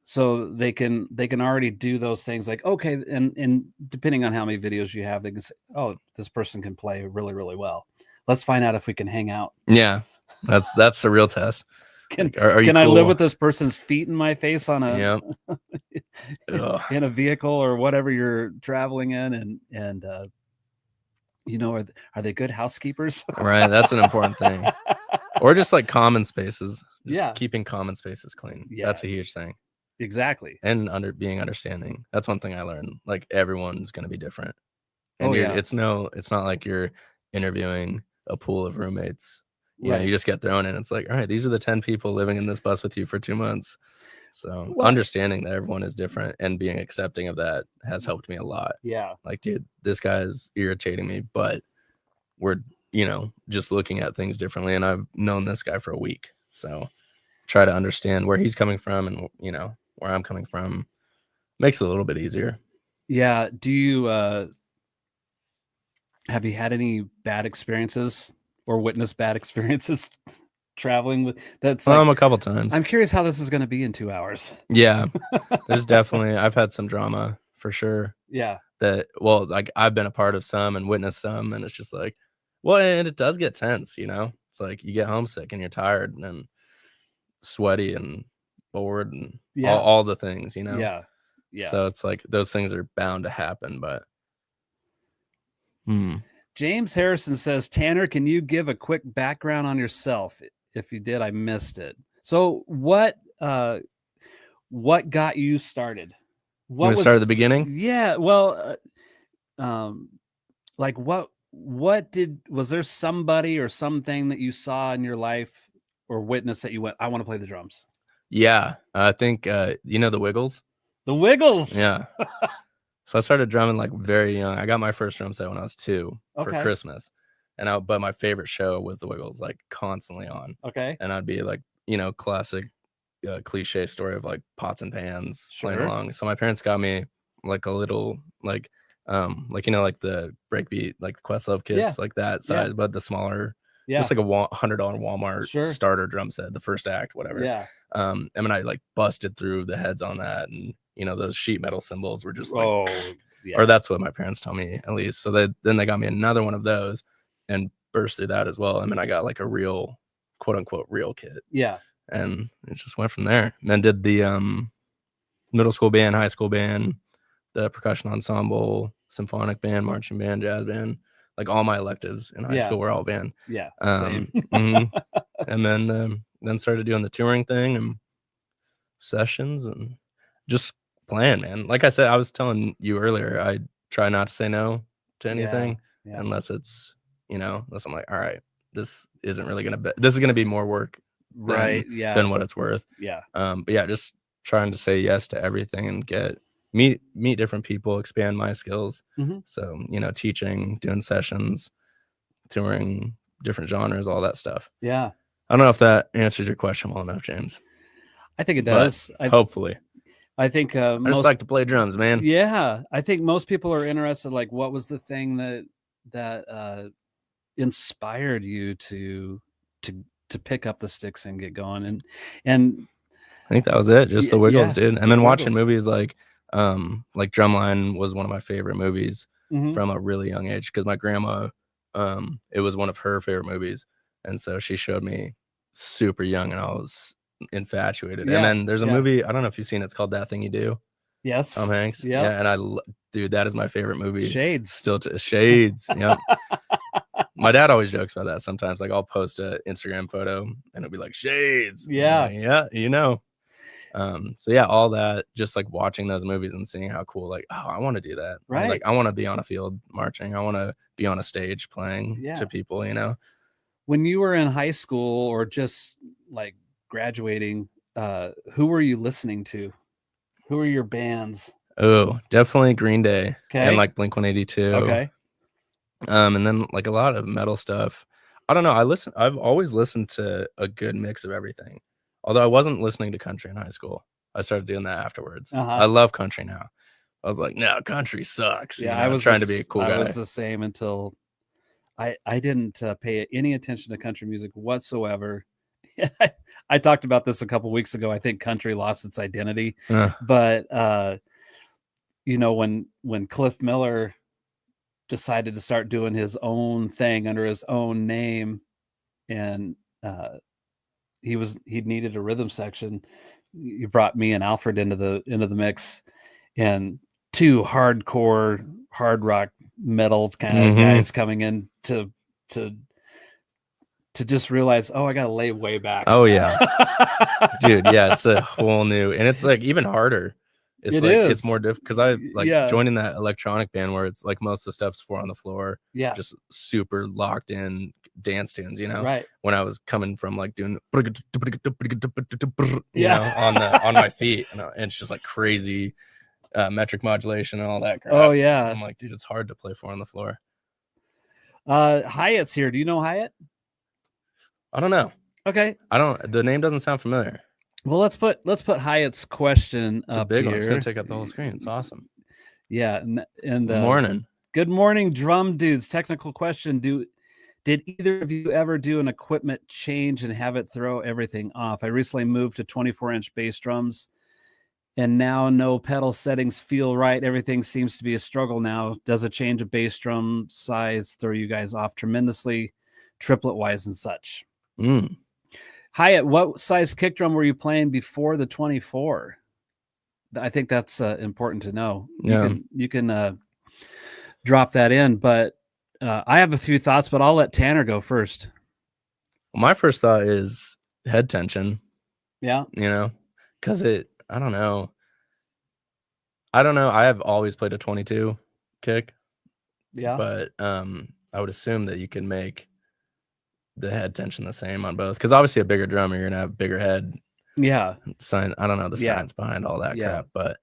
so they can already do those things like, okay, and depending on how many videos you have, they can say, oh, this person can play really, really well. Let's find out if we can hang out. Yeah, that's a real test. Can I live with this person's feet in my face on a in a vehicle or whatever you're traveling in, and are they good housekeepers? Right, that's an important thing. Or just like common spaces. Keeping common spaces clean. Yeah, that's a huge thing. Exactly. And being understanding. That's one thing I learned. Like everyone's going to be different. And it's not like you're interviewing a pool of roommates. You just get thrown in. It's like, all right, these are the 10 people living in this bus with you for 2 months. So understanding that everyone is different and being accepting of that has helped me a lot. Yeah. Like, dude, this guy's irritating me, but we're, just looking at things differently. And I've known this guy for a week. So try to understand where he's coming from and, where I'm coming from. Makes it a little bit easier. Yeah. Do you, have you had any bad experiences or witnessed bad experiences traveling with that's a couple times? I'm curious how this is going to be in 2 hours. Yeah. There's definitely, I've had some drama for sure. Yeah. I've been a part of some and witnessed some, and it's just like, and it does get tense, It's like you get homesick and you're tired and sweaty and bored and all the things, Yeah. So it's like those things are bound to happen, but James Harrison says, Tanner, can you give a quick background on yourself? If you did, I missed it. So what got you started? Start at the beginning? Yeah. Well, was there somebody or something that you saw in your life or witnessed that you went, I want to play the drums? Yeah. I think, the Wiggles? The Wiggles. Yeah. So I started drumming very young. I got my first drum set when I was 2 for Christmas. But my favorite show was the Wiggles, constantly on. Okay. And I'd be classic cliche story of pots and pans playing along. So my parents got me a little the breakbeat, Questlove kits, like that size, but the smaller, just like a $100 Walmart starter drum set, the first act, whatever. Yeah. I busted through the heads on that, and those sheet metal cymbals were just or that's what my parents told me, at least. So then they got me another one of those and burst through that as well. I got a real quote unquote real kit. Yeah. And it just went from there. And then did the middle school band, high school band, the percussion ensemble, symphonic band, marching band, jazz band. Like all my electives in high school were all band. Yeah, same. And then started doing the touring thing and sessions and just playing, man. Like I said, I was telling you earlier, I try not to say no to anything unless it's, unless I'm like, all right, this isn't really this is gonna be more work than what it's worth. Yeah. But yeah, just trying to say yes to everything and meet different people, expand my skills. So, teaching, doing sessions, touring, different genres, all that stuff. Yeah. I don't know if that answers your question well enough, James. I think it does. Hopefully. I think I just like to play drums, man. Yeah. I think most people are interested, like, what was the thing that inspired you to pick up the sticks and get going? And I think that was it. Just the Wiggles, dude. And then watching movies like Drumline was one of my favorite movies from a really young age, because my grandma, it was one of her favorite movies. And so she showed me super young and I was infatuated. And then there's a movie, I don't know if you've seen it, it's called That Thing You Do. Yes. Tom Hanks. Yeah. And dude, that is my favorite movie. Shades. Still Shades. Yeah. My dad always jokes about that sometimes. Like I'll post an Instagram photo and it'll be like Shades. Yeah. Like, yeah. So yeah, all that, just like watching those movies and seeing how cool, like, oh, I want to do that. Right. Like I want to be on a field marching. I want to be on a stage playing to people, When you were in high school or just like graduating, who were you listening to? Who were your bands? Oh, definitely Green Day. Okay. And like Blink-182. Okay. And then like a lot of metal stuff. I don't know. I've always listened to a good mix of everything. Although I wasn't listening to country in high school. I started doing that afterwards. I love country now. I was like, no, country sucks. Yeah, I was trying to be a cool guy. I was the same until I didn't pay any attention to country music whatsoever. I talked about this a couple weeks ago. I think country lost its identity. But when Cliff Miller decided to start doing his own thing under his own name, and he needed a rhythm section, you brought me and Alfred into the mix, and two hardcore hard rock metal kind of guys coming in to just realize, I gotta lay way back. Oh yeah. Dude, yeah, it's a whole new, and it's like even harder. It's more difficult because I joined in that electronic band where it's like most of the stuff's 4 on the floor, just super locked in dance tunes, right. When I was coming from like doing on my feet, and it's just like crazy metric modulation and all that crap. Oh yeah. I'm like, dude, it's hard to play 4 on the floor. Hyatt's here. Do you know Hyatt? I don't know. Okay. The name doesn't sound familiar. Well, let's put Hyatt's question it's up a big here. One. It's gonna take up the whole screen. It's awesome. Yeah, and morning. Good morning, drum dudes. Technical question: Did either of you ever do an equipment change and have it throw everything off? I recently moved to 24-inch bass drums, and now no pedal settings feel right. Everything seems to be a struggle now. Does a change of bass drum size throw you guys off tremendously, triplet wise and such? Hyatt, what size kick drum were you playing before the 24? I think that's important to know. Yeah. You can drop that in, but I have a few thoughts, but I'll let Tanner go first. Well, my first thought is head tension. Yeah. Because I don't know. I have always played a 22 kick. Yeah. But I would assume that you can make the head tension the same on both, because obviously a bigger drummer, you're gonna have a bigger head. Yeah. I don't know the science behind all that crap, but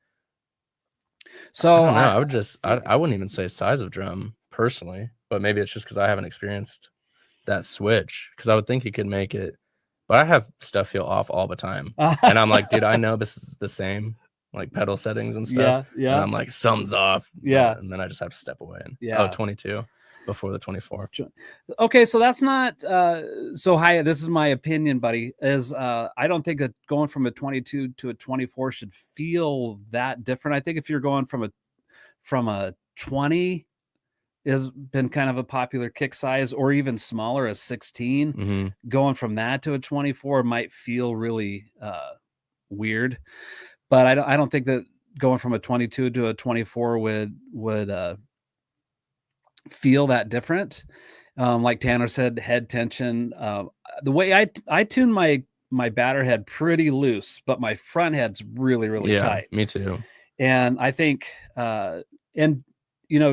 so I wouldn't even say size of drum personally, but maybe it's just because I haven't experienced that switch, because I would think you could make it, but I have stuff feel off all the time. And I'm like, dude, I know this is the same, like pedal settings and stuff. Yeah. And I'm like, something's off. Yeah. And then I just have to step away. And 22 before the 24. Okay, so that's not so high. This is my opinion, buddy. I don't think that going from a 22 to a 24 should feel that different. I think if you're going from a 20 has been kind of a popular kick size, or even smaller, a 16. Going from that to a 24 might feel really weird, but I don't think that going from a 22 to a 24 would feel that different. Like Tanner said, head tension. The way I tune my batter head pretty loose, but my front head's really tight. Me too. And I think, and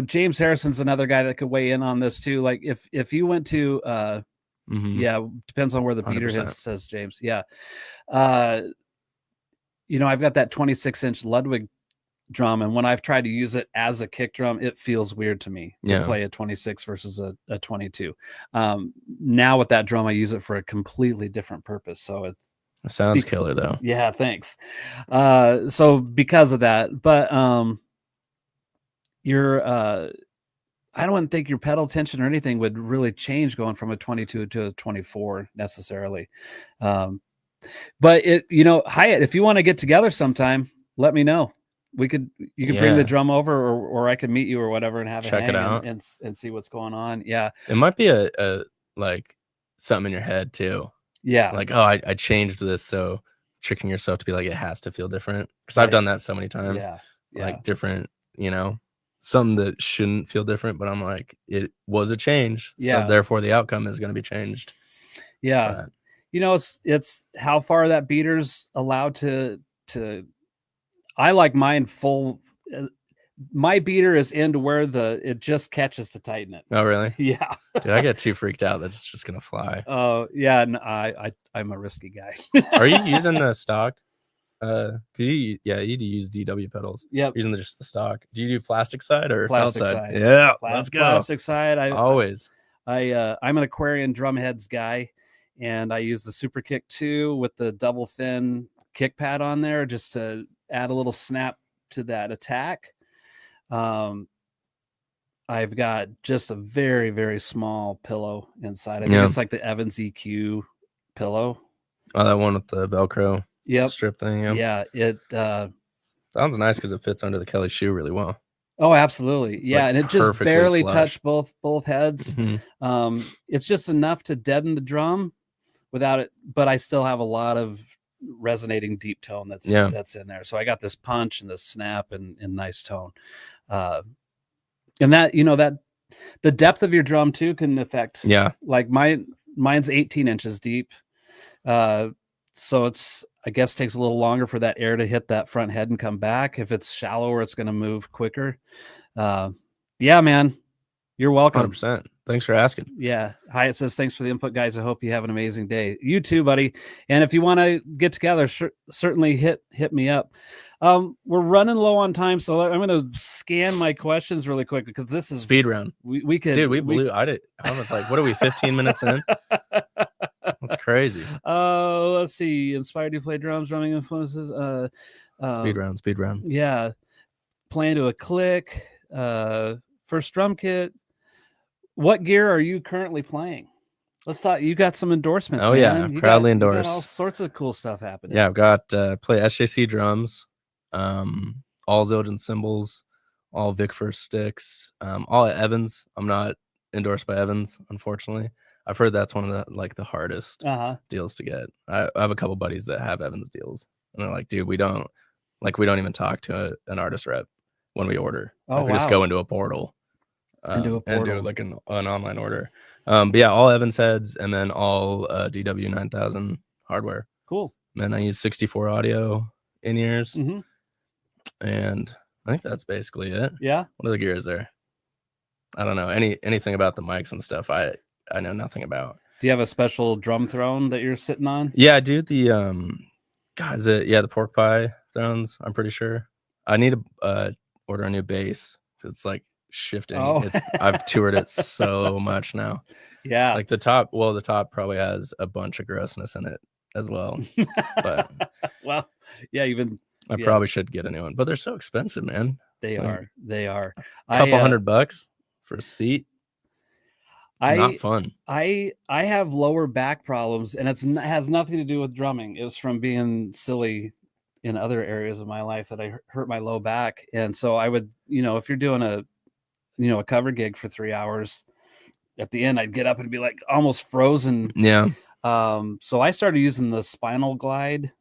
James Harrison's another guy that could weigh in on this too. Like if you went to, depends on where the beater 100%. hits, says James. Yeah. I've got that 26-inch Ludwig drum, and when I've tried to use it as a kick drum, it feels weird to me to play a 26 versus a 22. Now with that drum, I use it for a completely different purpose. So it sounds killer though. Yeah, thanks. So because of that, but I don't think your pedal tension or anything would really change going from a 22 to a 24 necessarily. But Hyatt, if you want to get together sometime, let me know. You can bring the drum over, or I can meet you or whatever and have check it out and see what's going on. Yeah. It might be a like something in your head too. Yeah. Like, oh, I changed this. So tricking yourself to be like, it has to feel different. Cause I've done that so many times. Yeah. Like different, something that shouldn't feel different, but I'm like, it was a change. Yeah. So therefore the outcome is going to be changed. Yeah. But, it's how far that beater's allowed to I like mine full. My beater is into where it just catches to tighten it. Oh, really? Yeah. Dude, I get too freaked out that it's just going to fly. Oh, yeah. No, I'm a risky guy. Are you using the stock? Cause you use DW pedals. Yep. Using just the stock. Do you do plastic side or plastic felt side? side? Yeah. Let's go. Plastic side. Always. I'm an Aquarian drum heads guy, and I use the Super Kick 2 with the double thin kick pad on there just to add a little snap to that attack. I've got just a very, very small pillow inside. I think it's like the Evans EQ pillow. Oh, that one with the Velcro strip thing. Yeah. It sounds nice because it fits under the Kelly shoe really well. Oh, absolutely. It's and it just barely touched both heads. It's just enough to deaden the drum without it, but I still have a lot of resonating deep tone that's in there. So I got this punch and this snap and nice tone. And that, that the depth of your drum too can affect. Yeah. Like mine's 18 inches deep. So it's, I guess, takes a little longer for that air to hit that front head and come back. If it's shallower, it's going to move quicker. Yeah, man, you're welcome. 100%. Thanks for asking. Yeah. Hyatt says, thanks for the input, guys. I hope you have an amazing day. You too, buddy. And if you want to get together, certainly hit me up. We're running low on time, so I'm going to scan my questions really quick because this is speed round. We could, dude, I was like, what are we, 15 minutes in? That's crazy. Let's see. Inspired you play drums, drumming influences. Speed round. Yeah. Playing to a click. First drum kit. What gear are you currently playing? Let's talk. You got some endorsements. Oh, man. Yeah. Proudly endorsed. You got all sorts of cool stuff happening. Yeah. I've got play SJC drums, all Zildjian cymbals, all Vic First sticks, all at Evans. I'm not endorsed by Evans, unfortunately. I've heard that's one of the hardest deals to get. I have a couple buddies that have Evans deals, and they're like, dude, we don't even talk to an artist rep when we order. We just go into a portal. And do like an online order. But yeah, all Evans heads and then all DW 9000 hardware. Cool. And then I use 64 audio in ears. And I think that's basically it. Yeah. What other gear is there? I don't know anything about the mics and stuff. I know nothing about. Do you have a special drum throne that you're sitting on? Yeah, I do. The the pork pie thrones. I'm pretty sure. I need to order a new bass. It's like shifting. I've toured it so much now. Yeah. Like the top probably has a bunch of grossness in it as well. But well, yeah, I probably should get a new one, but they're so expensive, man. They are. A couple $100 for a seat. Not fun. I have lower back problems, and has nothing to do with drumming. It was from being silly in other areas of my life that I hurt my low back. And so I would, if you're doing a cover gig for 3 hours, at the end I'd get up and be like almost frozen. Yeah. So I started using the Spinal Glide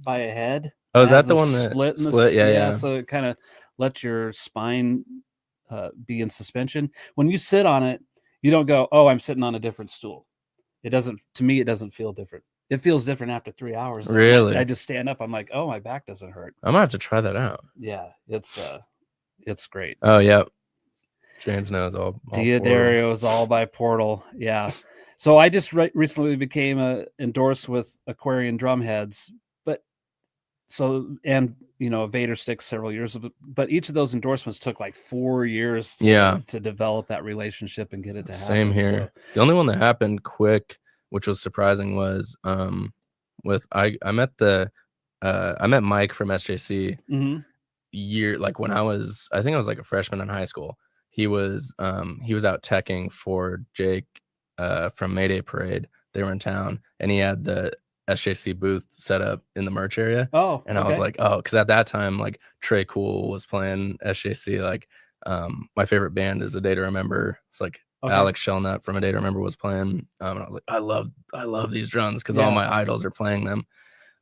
by a head. Oh, is that the one that split? Yeah. So it kind of lets your spine be in suspension. When you sit on it, you don't go, oh, I'm sitting on a different stool. It doesn't feel different. It feels different after 3 hours. Really? I just stand up. I'm like, oh, my back doesn't hurt. I'm gonna have to try that out. Yeah, it's great. Oh, yeah. James knows all Diodario is all by Portal. Yeah. So I just recently became endorsed with Aquarian Drumheads, and Vader Sticks several years, but each of those endorsements took like 4 years to develop that relationship and get it to happen. Same here. So, the only one that happened quick, which was surprising, was I met Mike from SJC when I think I was like a freshman in high school. He was out teching for Jake from Mayday Parade. They were in town, and he had the SJC booth set up in the merch area. Oh, and I was like, oh, because at that time, like Trey Cool was playing SJC. Like, my favorite band is A Day to Remember. It's like Alex Shellnut from A Day to Remember was playing. And I was like, I love these drums because all my idols are playing them.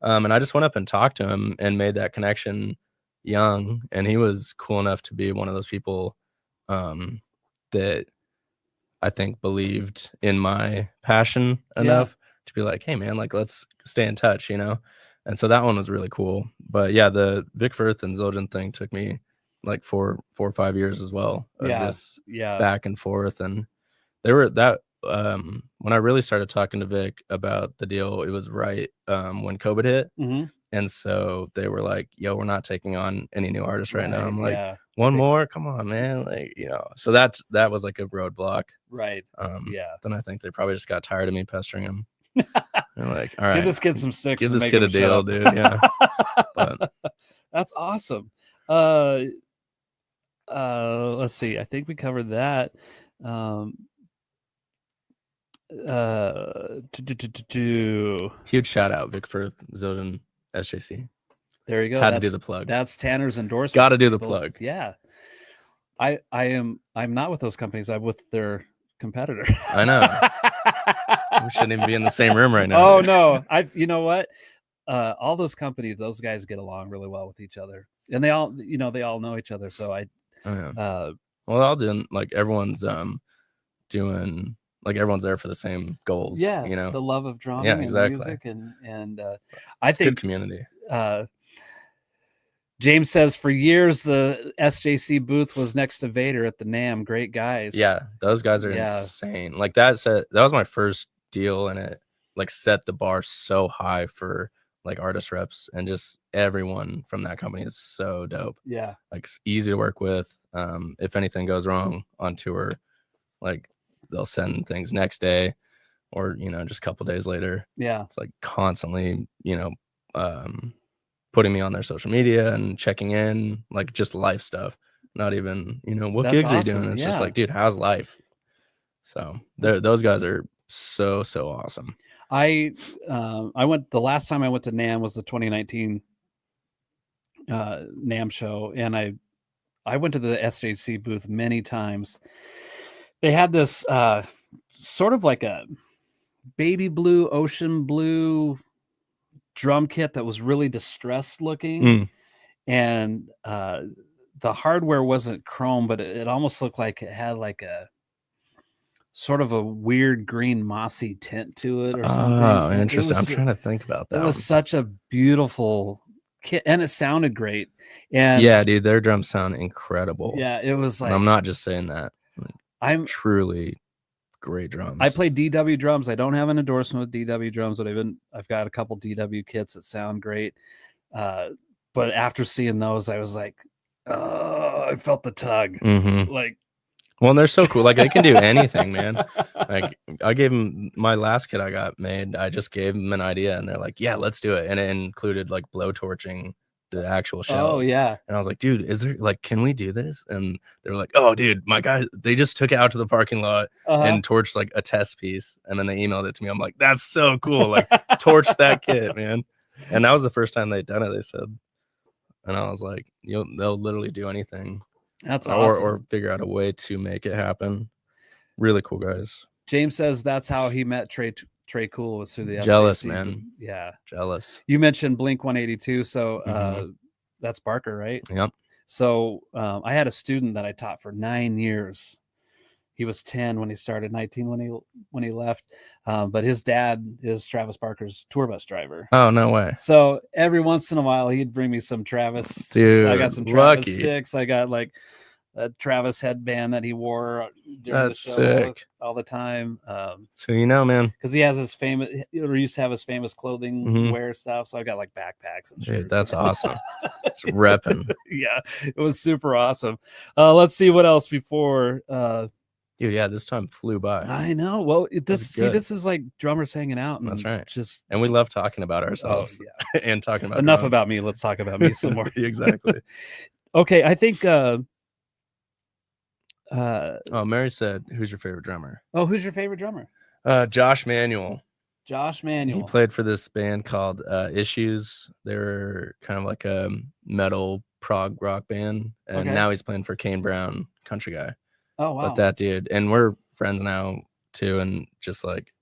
And I just went up and talked to him and made that connection young. And he was cool enough to be one of those people that I think believed in my passion enough to be like, hey man, like let's stay in touch, And so that one was really cool. But yeah, the Vic Firth and Zildjian thing took me like 4 or 5 years as well. Just back and forth. And they were when I really started talking to Vic about the deal, it was right when COVID hit. And so they were like, yo, we're not taking on any new artists right now. I'm like, one more? Come on, man. Like, so that was like a roadblock. Right. Then I think they probably just got tired of me pestering him. They're like, all right, give this kid some sticks. Give this kid a deal, dude. Yeah. But that's awesome. Let's see. I think we covered that. Huge shout out, Vic Firth, Zildjian, SJC. There you go. Had to do the plug. That's Tanner's endorsement. Got to do the plug. Yeah. I'm not with those companies. I'm with their competitor. I know. We shouldn't even be in the same room right now. Oh no. You know what? All those companies, those guys get along really well with each other. And they all know each other. So well, they're all doing like everyone's doing like everyone's there for the same goals. Yeah. The love of drumming and music and I think good community. James says for years the SJC booth was next to Vader at the NAMM. Great guys. Yeah, those guys are insane. Like that was my first deal, and it like set the bar so high for like artist reps, and just everyone from that company is so dope. Yeah, like it's easy to work with. If anything goes wrong on tour, like they'll send things next day, or just a couple days later. Yeah, it's like constantly putting me on their social media and checking in, like just life stuff. Not even, what That's gigs awesome. are you doing? It's just like, dude, how's life? So those guys are so awesome. I went the last time I went to NAMM was the 2019 NAMM show, and I went to the SJC booth many times. They had this sort of like a baby blue, ocean blue drum kit that was really distressed looking, and the hardware wasn't chrome, but it almost looked like it had like a sort of a weird green mossy tint to it or something. Oh, interesting. I'm trying to think about that. It was such a beautiful kit, and it sounded great. And yeah, dude, their drums sound incredible. Yeah, it was like, and I'm not just saying that. I'm truly great drums. I play DW drums. I don't have an endorsement with DW drums, but I've got a couple DW kits that sound great. But after seeing those, I was like, oh, I felt the tug. Like, well, and they're so cool. Like they can do anything, man. Like I gave them my last kit I got made. I just gave them an idea, and they're like, yeah, let's do it. And it included like blow torching the actual shells. Oh yeah. And I was like, dude, is there like, can we do this? And they were like, oh dude, my guy, they just took it out to the parking lot and torched like a test piece, and then they emailed it to me. I'm like, that's so cool. Like torch that kit, man. And that was the first time they'd done it, they said. And I was like, they'll literally do anything. That's awesome. Or figure out a way to make it happen. Really cool guys. James says that's how he met Trey Cool, was through the Jealous, SJC. man. Yeah. Jealous. You mentioned Blink 182. So that's Barker, right? Yep. So I had a student that I taught for 9 years. He was 10 when he started, 19 when he left. But his dad is Travis Barker's tour bus driver. Oh, no way. So every once in a while, he'd bring me some Travis. Dude, I got some Travis lucky. sticks. I got like a Travis headband that he wore during the show sick. all the time. So you know, man, because he has his famous, or used to have his famous clothing wear stuff. So I got like backpacks and shirts. Dude, that's awesome. It's repping. Yeah, it was super awesome. Let's see what else before. Dude, yeah, this time flew by. I know. Well, this is like drummers hanging out. And that's right. And we love talking about ourselves. And talking about enough drums. about me. Let's talk about me some more. Exactly. Okay, I think. Mary said, "Who's your favorite drummer?" Oh, who's your favorite drummer? Josh Manuel. Josh Manuel. He played for this band called Issues. They're kind of like a metal prog rock band, and now he's playing for Kane Brown, country guy. Oh wow! But that dude, and we're friends now too, and just like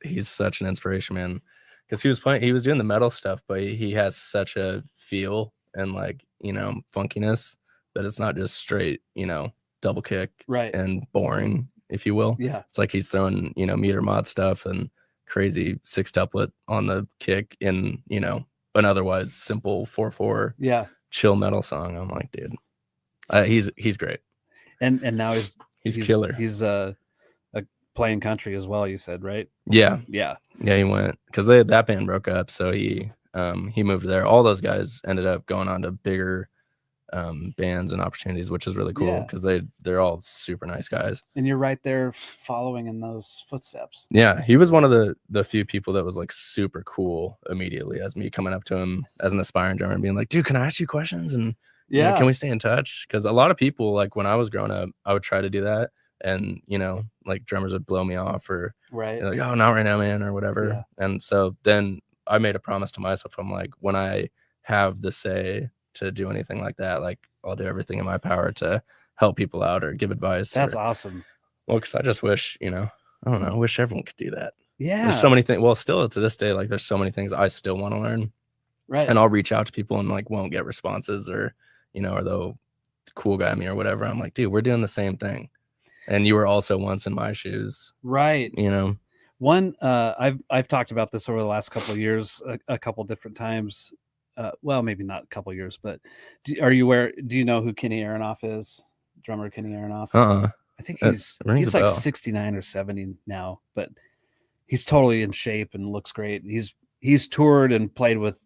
he's such an inspiration, man. Because he was doing the metal stuff, but he has such a feel and like funkiness that it's not just straight double kick and boring, if you will. Yeah, it's like he's throwing meter mod stuff and crazy 6-tuplet on the kick in an otherwise simple 4/4 chill metal song. I'm like, dude, he's great. And now he's killer. He's playing country as well, you said, right? Yeah He went because that band broke up, so he moved there. All those guys ended up going on to bigger bands and opportunities, which is really cool because they're all super nice guys. And you're right there following in those footsteps. Yeah, he was one of the few people that was like super cool immediately as me coming up to him as an aspiring drummer and being like, dude, can I ask you questions? And can we stay in touch? Because a lot of people, like when I was growing up, I would try to do that, and like drummers would blow me off or like, oh, not right now, man, or whatever. And so then I made a promise to myself. I'm like, when I have the say to do anything like that, like I'll do everything in my power to help people out or give advice. That's awesome. Well, because I just wish, I don't know, I wish everyone could do that. Yeah. There's so many things. Well, still to this day, like there's so many things I still want to learn. Right. And I'll reach out to people and like won't get responses or, or they'll cool guy me or whatever. I'm like, dude, we're doing the same thing. And you were also once in my shoes. Right. One, I've talked about this over the last couple of years, a couple different times. Well, maybe not a couple of years, but do you know who Kenny Aronoff is? Drummer Kenny Aronoff? I think he's like 69 or 70 now, but he's totally in shape and looks great. He's toured and played with,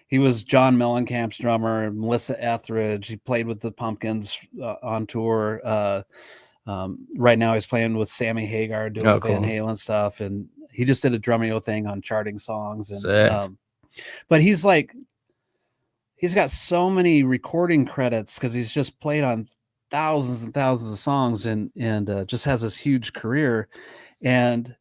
he was John Mellencamp's drummer, Melissa Etheridge. He played with the Pumpkins on tour. Right now he's playing with Sammy Hagar doing Van Halen stuff. And he just did a Drumeo thing on charting songs. And, but he's got so many recording credits because he's just played on thousands and thousands of songs and just has this huge career. And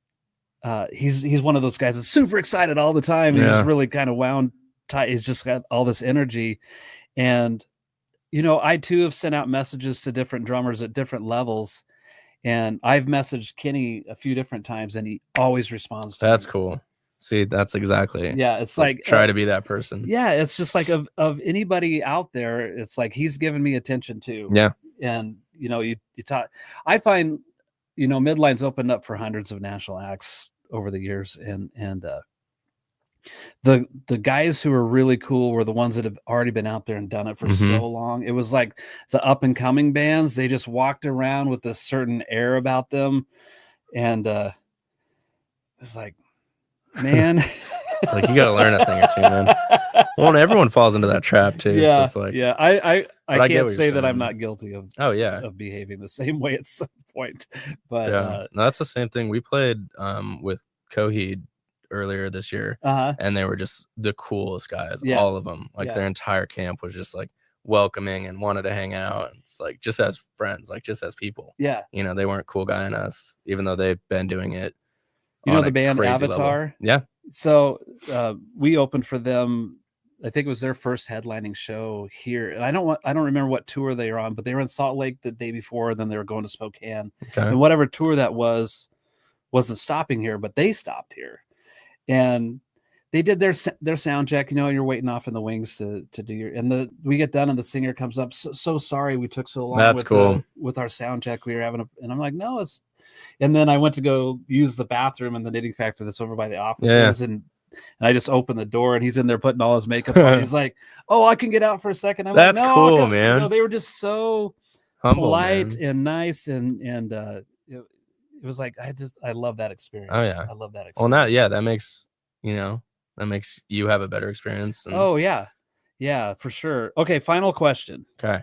he's one of those guys that's super excited all the time. He's just really kind of wound tight. He's just got all this energy. And, I too have sent out messages to different drummers at different levels. And I've messaged Kenny a few different times and he always responds to That's me. cool. See, that's exactly. Yeah, it's like try to be that person. Yeah, it's just like of anybody out there, it's like he's giving me attention too. Yeah. And you talk. I find Midline's opened up for hundreds of national acts over the years, and the guys who are really cool were the ones that have already been out there and done it for so long. It was like the up and coming bands; they just walked around with this certain air about them, and it's like, man, it's like you got to learn a thing or two, man. Well, and everyone falls into that trap too. Yeah, so it's like, I can't say that I'm not guilty of of behaving the same way at some point. But no, that's the same thing. We played with Coheed earlier this year, and they were just the coolest guys. All of them, like their entire camp was just like welcoming and wanted to hang out. And it's like just as friends, like just as people. Yeah, they weren't cool guying us, even though they've been doing it. The band Avatar? Level. Yeah. So we opened for them I think it was their first headlining show here. And I don't remember what tour they were on, but they were in Salt Lake the day before. Then they were going to Spokane. Okay. And whatever tour that wasn't stopping here, but they stopped here. And they did their sound check, you're waiting off in the wings to do your, we get done and the singer comes up. So sorry we took so long. That's cool. With our sound check. We were having and I'm like, no, and then I went to go use the bathroom in the Knitting Factory that's over by the offices. Yeah. And I just opened the door and he's in there putting all his makeup on. He's like, oh, I can get out for a second. I'm that's like, no, cool, man. They were just so humble, polite, man. And nice. And it was like, I love that experience. Oh yeah. I love that experience. Well, that makes, that makes you have a better experience. Oh yeah. Yeah, for sure. Okay. Final question. Okay.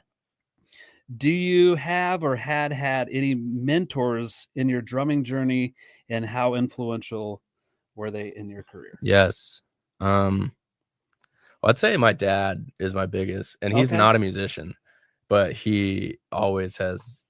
Do you have or had any mentors in your drumming journey, and how influential were they in your career? Yes. Well, I'd say my dad is my biggest, and he's not a musician, but he always has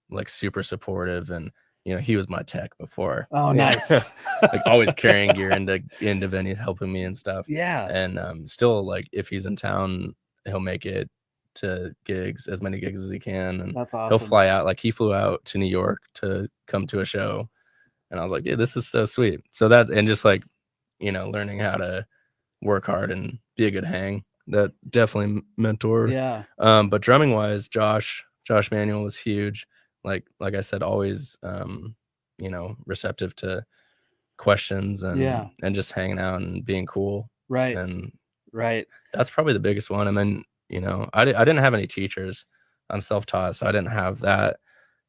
like super supportive, and he was my tech before. Oh, nice. Like always carrying gear into venues, helping me and stuff. Yeah. And still, like, if he's in town, he'll make it to gigs, as many gigs as he can. And that's awesome. He'll fly out. Like, he flew out to New York to come to a show. And I was like, dude, this is so sweet. So that's, and just like, learning how to work hard and be a good hang. That definitely mentor. Yeah. But drumming wise, Josh Manuel was huge. Like I said, always, receptive to questions and just hanging out and being cool. Right. And right. That's probably the biggest one. I mean, I didn't have any teachers. I'm self-taught, so I didn't have that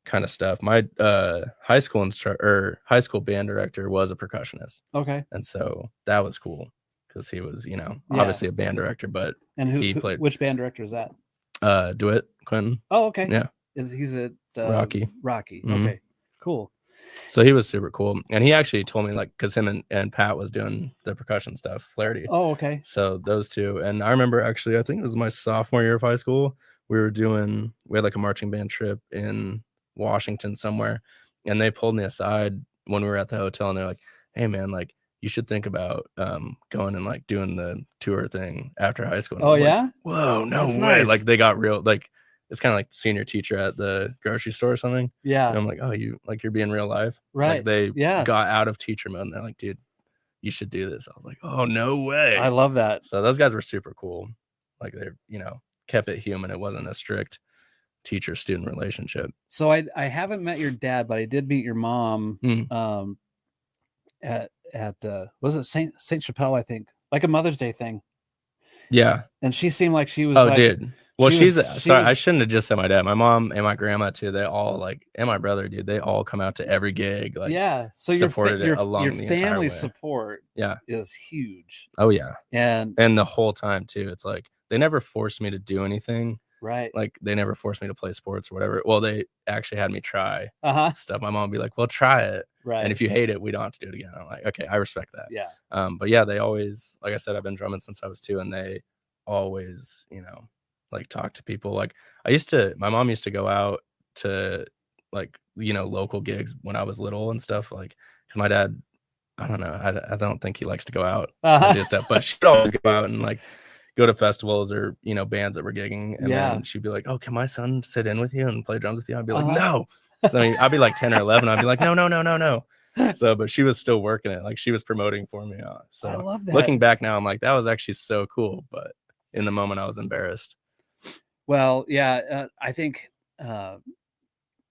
kind of stuff. My high school band director was a percussionist. Okay. And so that was cool because he was, obviously a band director, but he played. Which band director is that? DeWitt Quentin. Oh, okay. Yeah. He's at Rocky. Mm-hmm. Okay. Cool. So he was super cool. And he actually told me, like, because him and Pat was doing the percussion stuff, Flaherty. Oh, okay. So those two. And I remember actually, I think it was my sophomore year of high school, we had like a marching band trip in Washington somewhere. And they pulled me aside when we were at the hotel, and they're like, hey man, like, you should think about going and like doing the tour thing after high school. And I was like, whoa, no That's way. Nice. Like, they got real, like, it's kind of like senior teacher at the grocery store or something. Yeah. And I'm like, oh, you're being real live. Right. Like, they got out of teacher mode and they're like, dude, you should do this. I was like, oh, no way. I love that. So those guys were super cool. Like, they, kept it human. It wasn't a strict teacher student relationship. So I haven't met your dad, but I did meet your mom at was it Saint Chapelle, I think, like a Mother's Day thing. Yeah. And she seemed like she was dude. Well, I shouldn't have just said my dad. My mom and my grandma too. They all, like, and my brother, dude, they all come out to every gig. Like, yeah. So your family support is huge. Oh yeah. And the whole time too. It's like they never forced me to do anything. Right. Like, they never forced me to play sports or whatever. Well, they actually had me try stuff. My mom would be like, well, try it. Right. And if you hate it, we don't have to do it again. I'm like, okay, I respect that. Yeah. But yeah, they always, like I said, I've been drumming since I was 2, and they always, like, talk to people. Like, my mom used to go out to, like, local gigs when I was little and stuff, like, because my dad, I don't know, I don't think he likes to go out and do stuff, but she'd always go out and, like, go to festivals or, bands that were gigging. And then she'd be like, oh, can my son sit in with you and play drums with you? I'd be like, no. So, I mean, I'd be like 10 or 11. I'd be like, no. So, but she was still working it. Like, she was promoting for me. So I love that. Looking back now, I'm like, that was actually so cool. But in the moment, I was embarrassed. Well, yeah, I think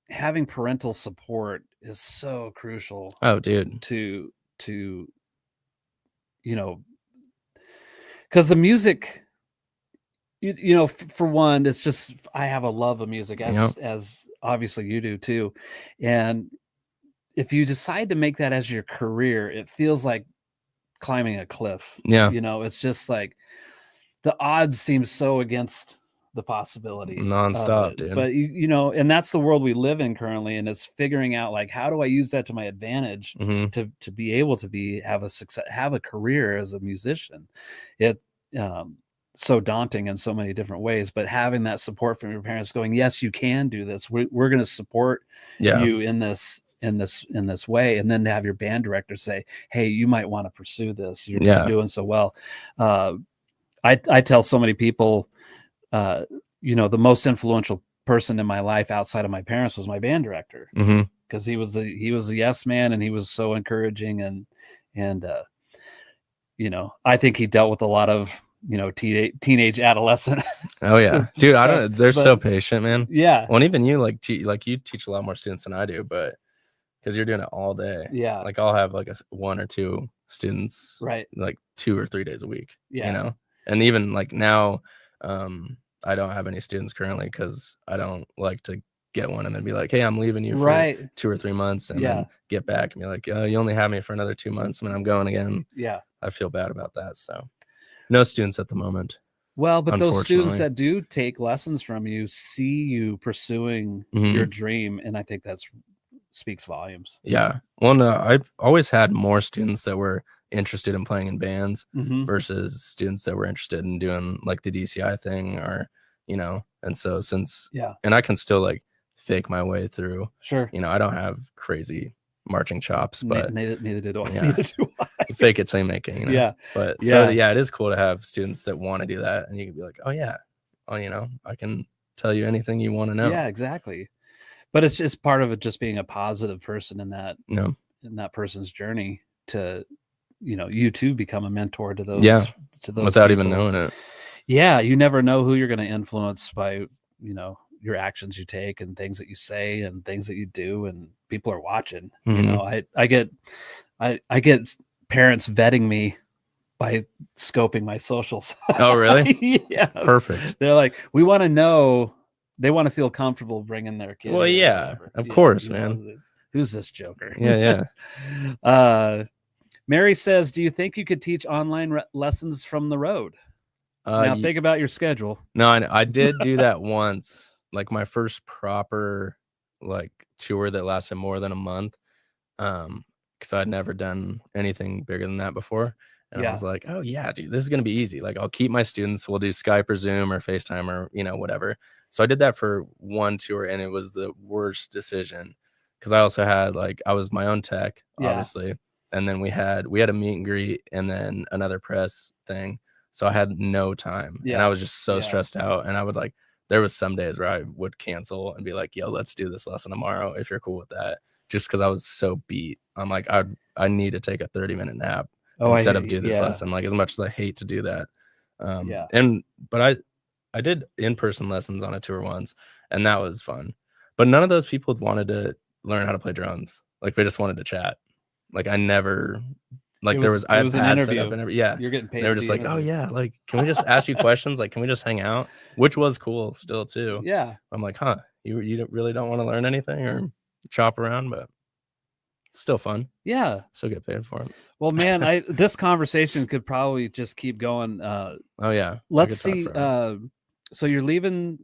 having parental support is so crucial. Oh, dude. To because the music, for one, it's just, I have a love of music, as obviously you do too. And if you decide to make that as your career, it feels like climbing a cliff. Yeah. It's just like the odds seem so against the possibility nonstop, dude. But and that's the world we live in currently, and it's figuring out, like, how do I use that to my advantage to be able to have a career as a musician. It so daunting in so many different ways, but having that support from your parents going, yes, you can do this, we're going to support you in this way, and then to have your band director say, hey, you might want to pursue this, you're doing so well. I tell so many people, the most influential person in my life outside of my parents was my band director, because he was the yes man, and he was so encouraging, and I think he dealt with a lot of teenage adolescent. Oh yeah, dude. They're so patient, man. Yeah. Well, and even you you teach a lot more students than I do, but because you're doing it all day. Yeah. Like I'll have like one or two students, right, like 2 or 3 days a week. Yeah. And even like now, I don't have any students currently because I don't like to get one and then be like, hey, I'm leaving you for 2 or 3 months, and then get back and be like, you only have me for another 2 months, and I'm going again. Yeah. I feel bad about that. So no students at the moment. Well, but those students that do take lessons from you see you pursuing your dream, and I think that's speaks volumes. Yeah. Well, no, I've always had more students that were interested in playing in bands versus students that were interested in doing like the DCI thing, or and so and I can still like fake my way through. Sure. I don't have crazy marching chops, but neither do I. Yeah. Neither do I. Fake it till you make it. Yeah. But so it is cool to have students that want to do that, and you can be like, oh yeah, I can tell you anything you want to know. Yeah, exactly. But it's just part of it, just being a positive person in that in that person's journey to you too become a mentor to those without even knowing it. Yeah, you never know who you're going to influence by your actions you take and things that you say and things that you do, and people are watching. I get parents vetting me by scoping my socials. Oh really? Yeah, perfect. They're like, we want to know. They want to feel comfortable bringing their kid. Well, yeah, of course, man. Who's this joker? Yeah. Mary says, do you think you could teach online lessons from the road? Now think about your schedule. No, I did do that once, like my first proper like tour that lasted more than a month, because I'd never done anything bigger than that before. And I was like, oh yeah, dude, this is going to be easy. Like I'll keep my students. We'll do Skype or Zoom or FaceTime or, whatever. So I did that for one tour, and it was the worst decision because I also had I was my own tech, obviously. And then we had a meet and greet and then another press thing. So I had no time, and I was just so stressed out. And I would there was some days where I would cancel and be like, yo, let's do this lesson tomorrow if you're cool with that. Just because I was so beat. I'm like, I need to take a 30-minute nap. Instead of do this lesson, as much as I hate to do that. But I did in-person lessons on a tour once, and that was fun. But none of those people wanted to learn how to play drums. They just wanted to chat. I never I was an interview. You're getting paid. They were just like, oh yeah, can we just ask you questions? Can we just hang out? Which was cool still too. Yeah. I'm like, huh, you really don't want to learn anything or chop around, but still fun. Yeah. Still get paid for it. Well, man, this conversation could probably just keep going. Oh yeah. Let's see. So you're leaving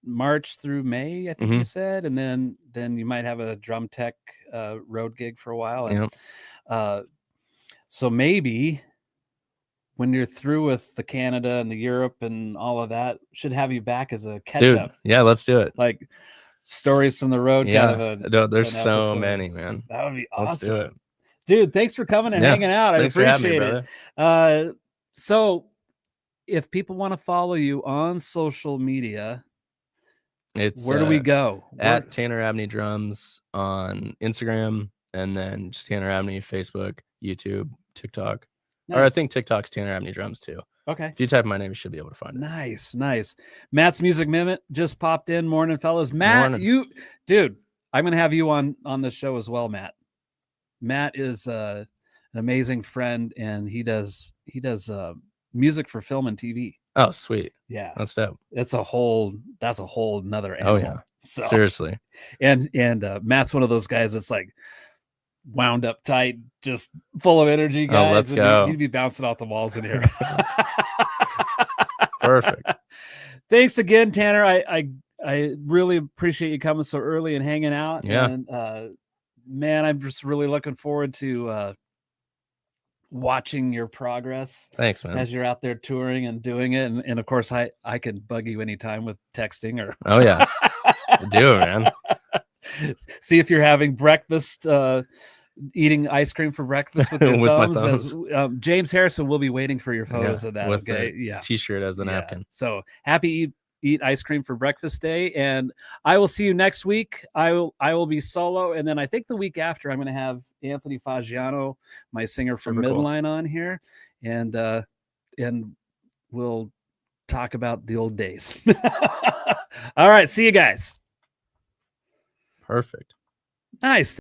March through May, I think you said, and then you might have a drum tech road gig for a while. And, so maybe when you're through with the Canada and the Europe and all of that, should have you back as a catch up. Yeah, let's do it. Stories from the road. Yeah, kind of there's so many, man. That would be awesome. Let's do it, dude. Thanks for coming and hanging out. I appreciate it. So if people want to follow you on social media, where do we go? At Tanner Abney Drums on Instagram, and then just Tanner Abney, Facebook, YouTube, TikTok. Nice. Or I think TikTok's Tanner Abney Drums too. Okay. If you type my name, you should be able to find it. Nice. Matt's Music Minute just popped in. Morning, fellas. Matt, dude, I'm going to have you on this show as well, Matt. Matt is an amazing friend, and he does music for film and TV. Oh, sweet. Yeah. That's dope. That's a whole nother animal. Oh yeah. So, seriously. And Matt's one of those guys that's wound up tight, just full of energy guys. Oh, let's go. He'd be bouncing off the walls in here. Perfect. Thanks again, Tanner. I really appreciate you coming so early and hanging out. Yeah. And man, I'm just really looking forward to watching your progress. Thanks, man. As you're out there touring and doing it. And of course I can bug you anytime with texting or oh yeah. Do it, man. See if you're having breakfast eating ice cream for breakfast with your With my thumbs. thumbs. James Harrison will be waiting for your photos of that. With Okay. the t-shirt as the napkin. So happy eat ice cream for breakfast day. And I will see you next week. I will be solo. And then I think the week after I'm going to have Anthony Fagiano, my singer from Midline, on here. And we'll talk about the old days. All right. See you guys. Perfect. Nice.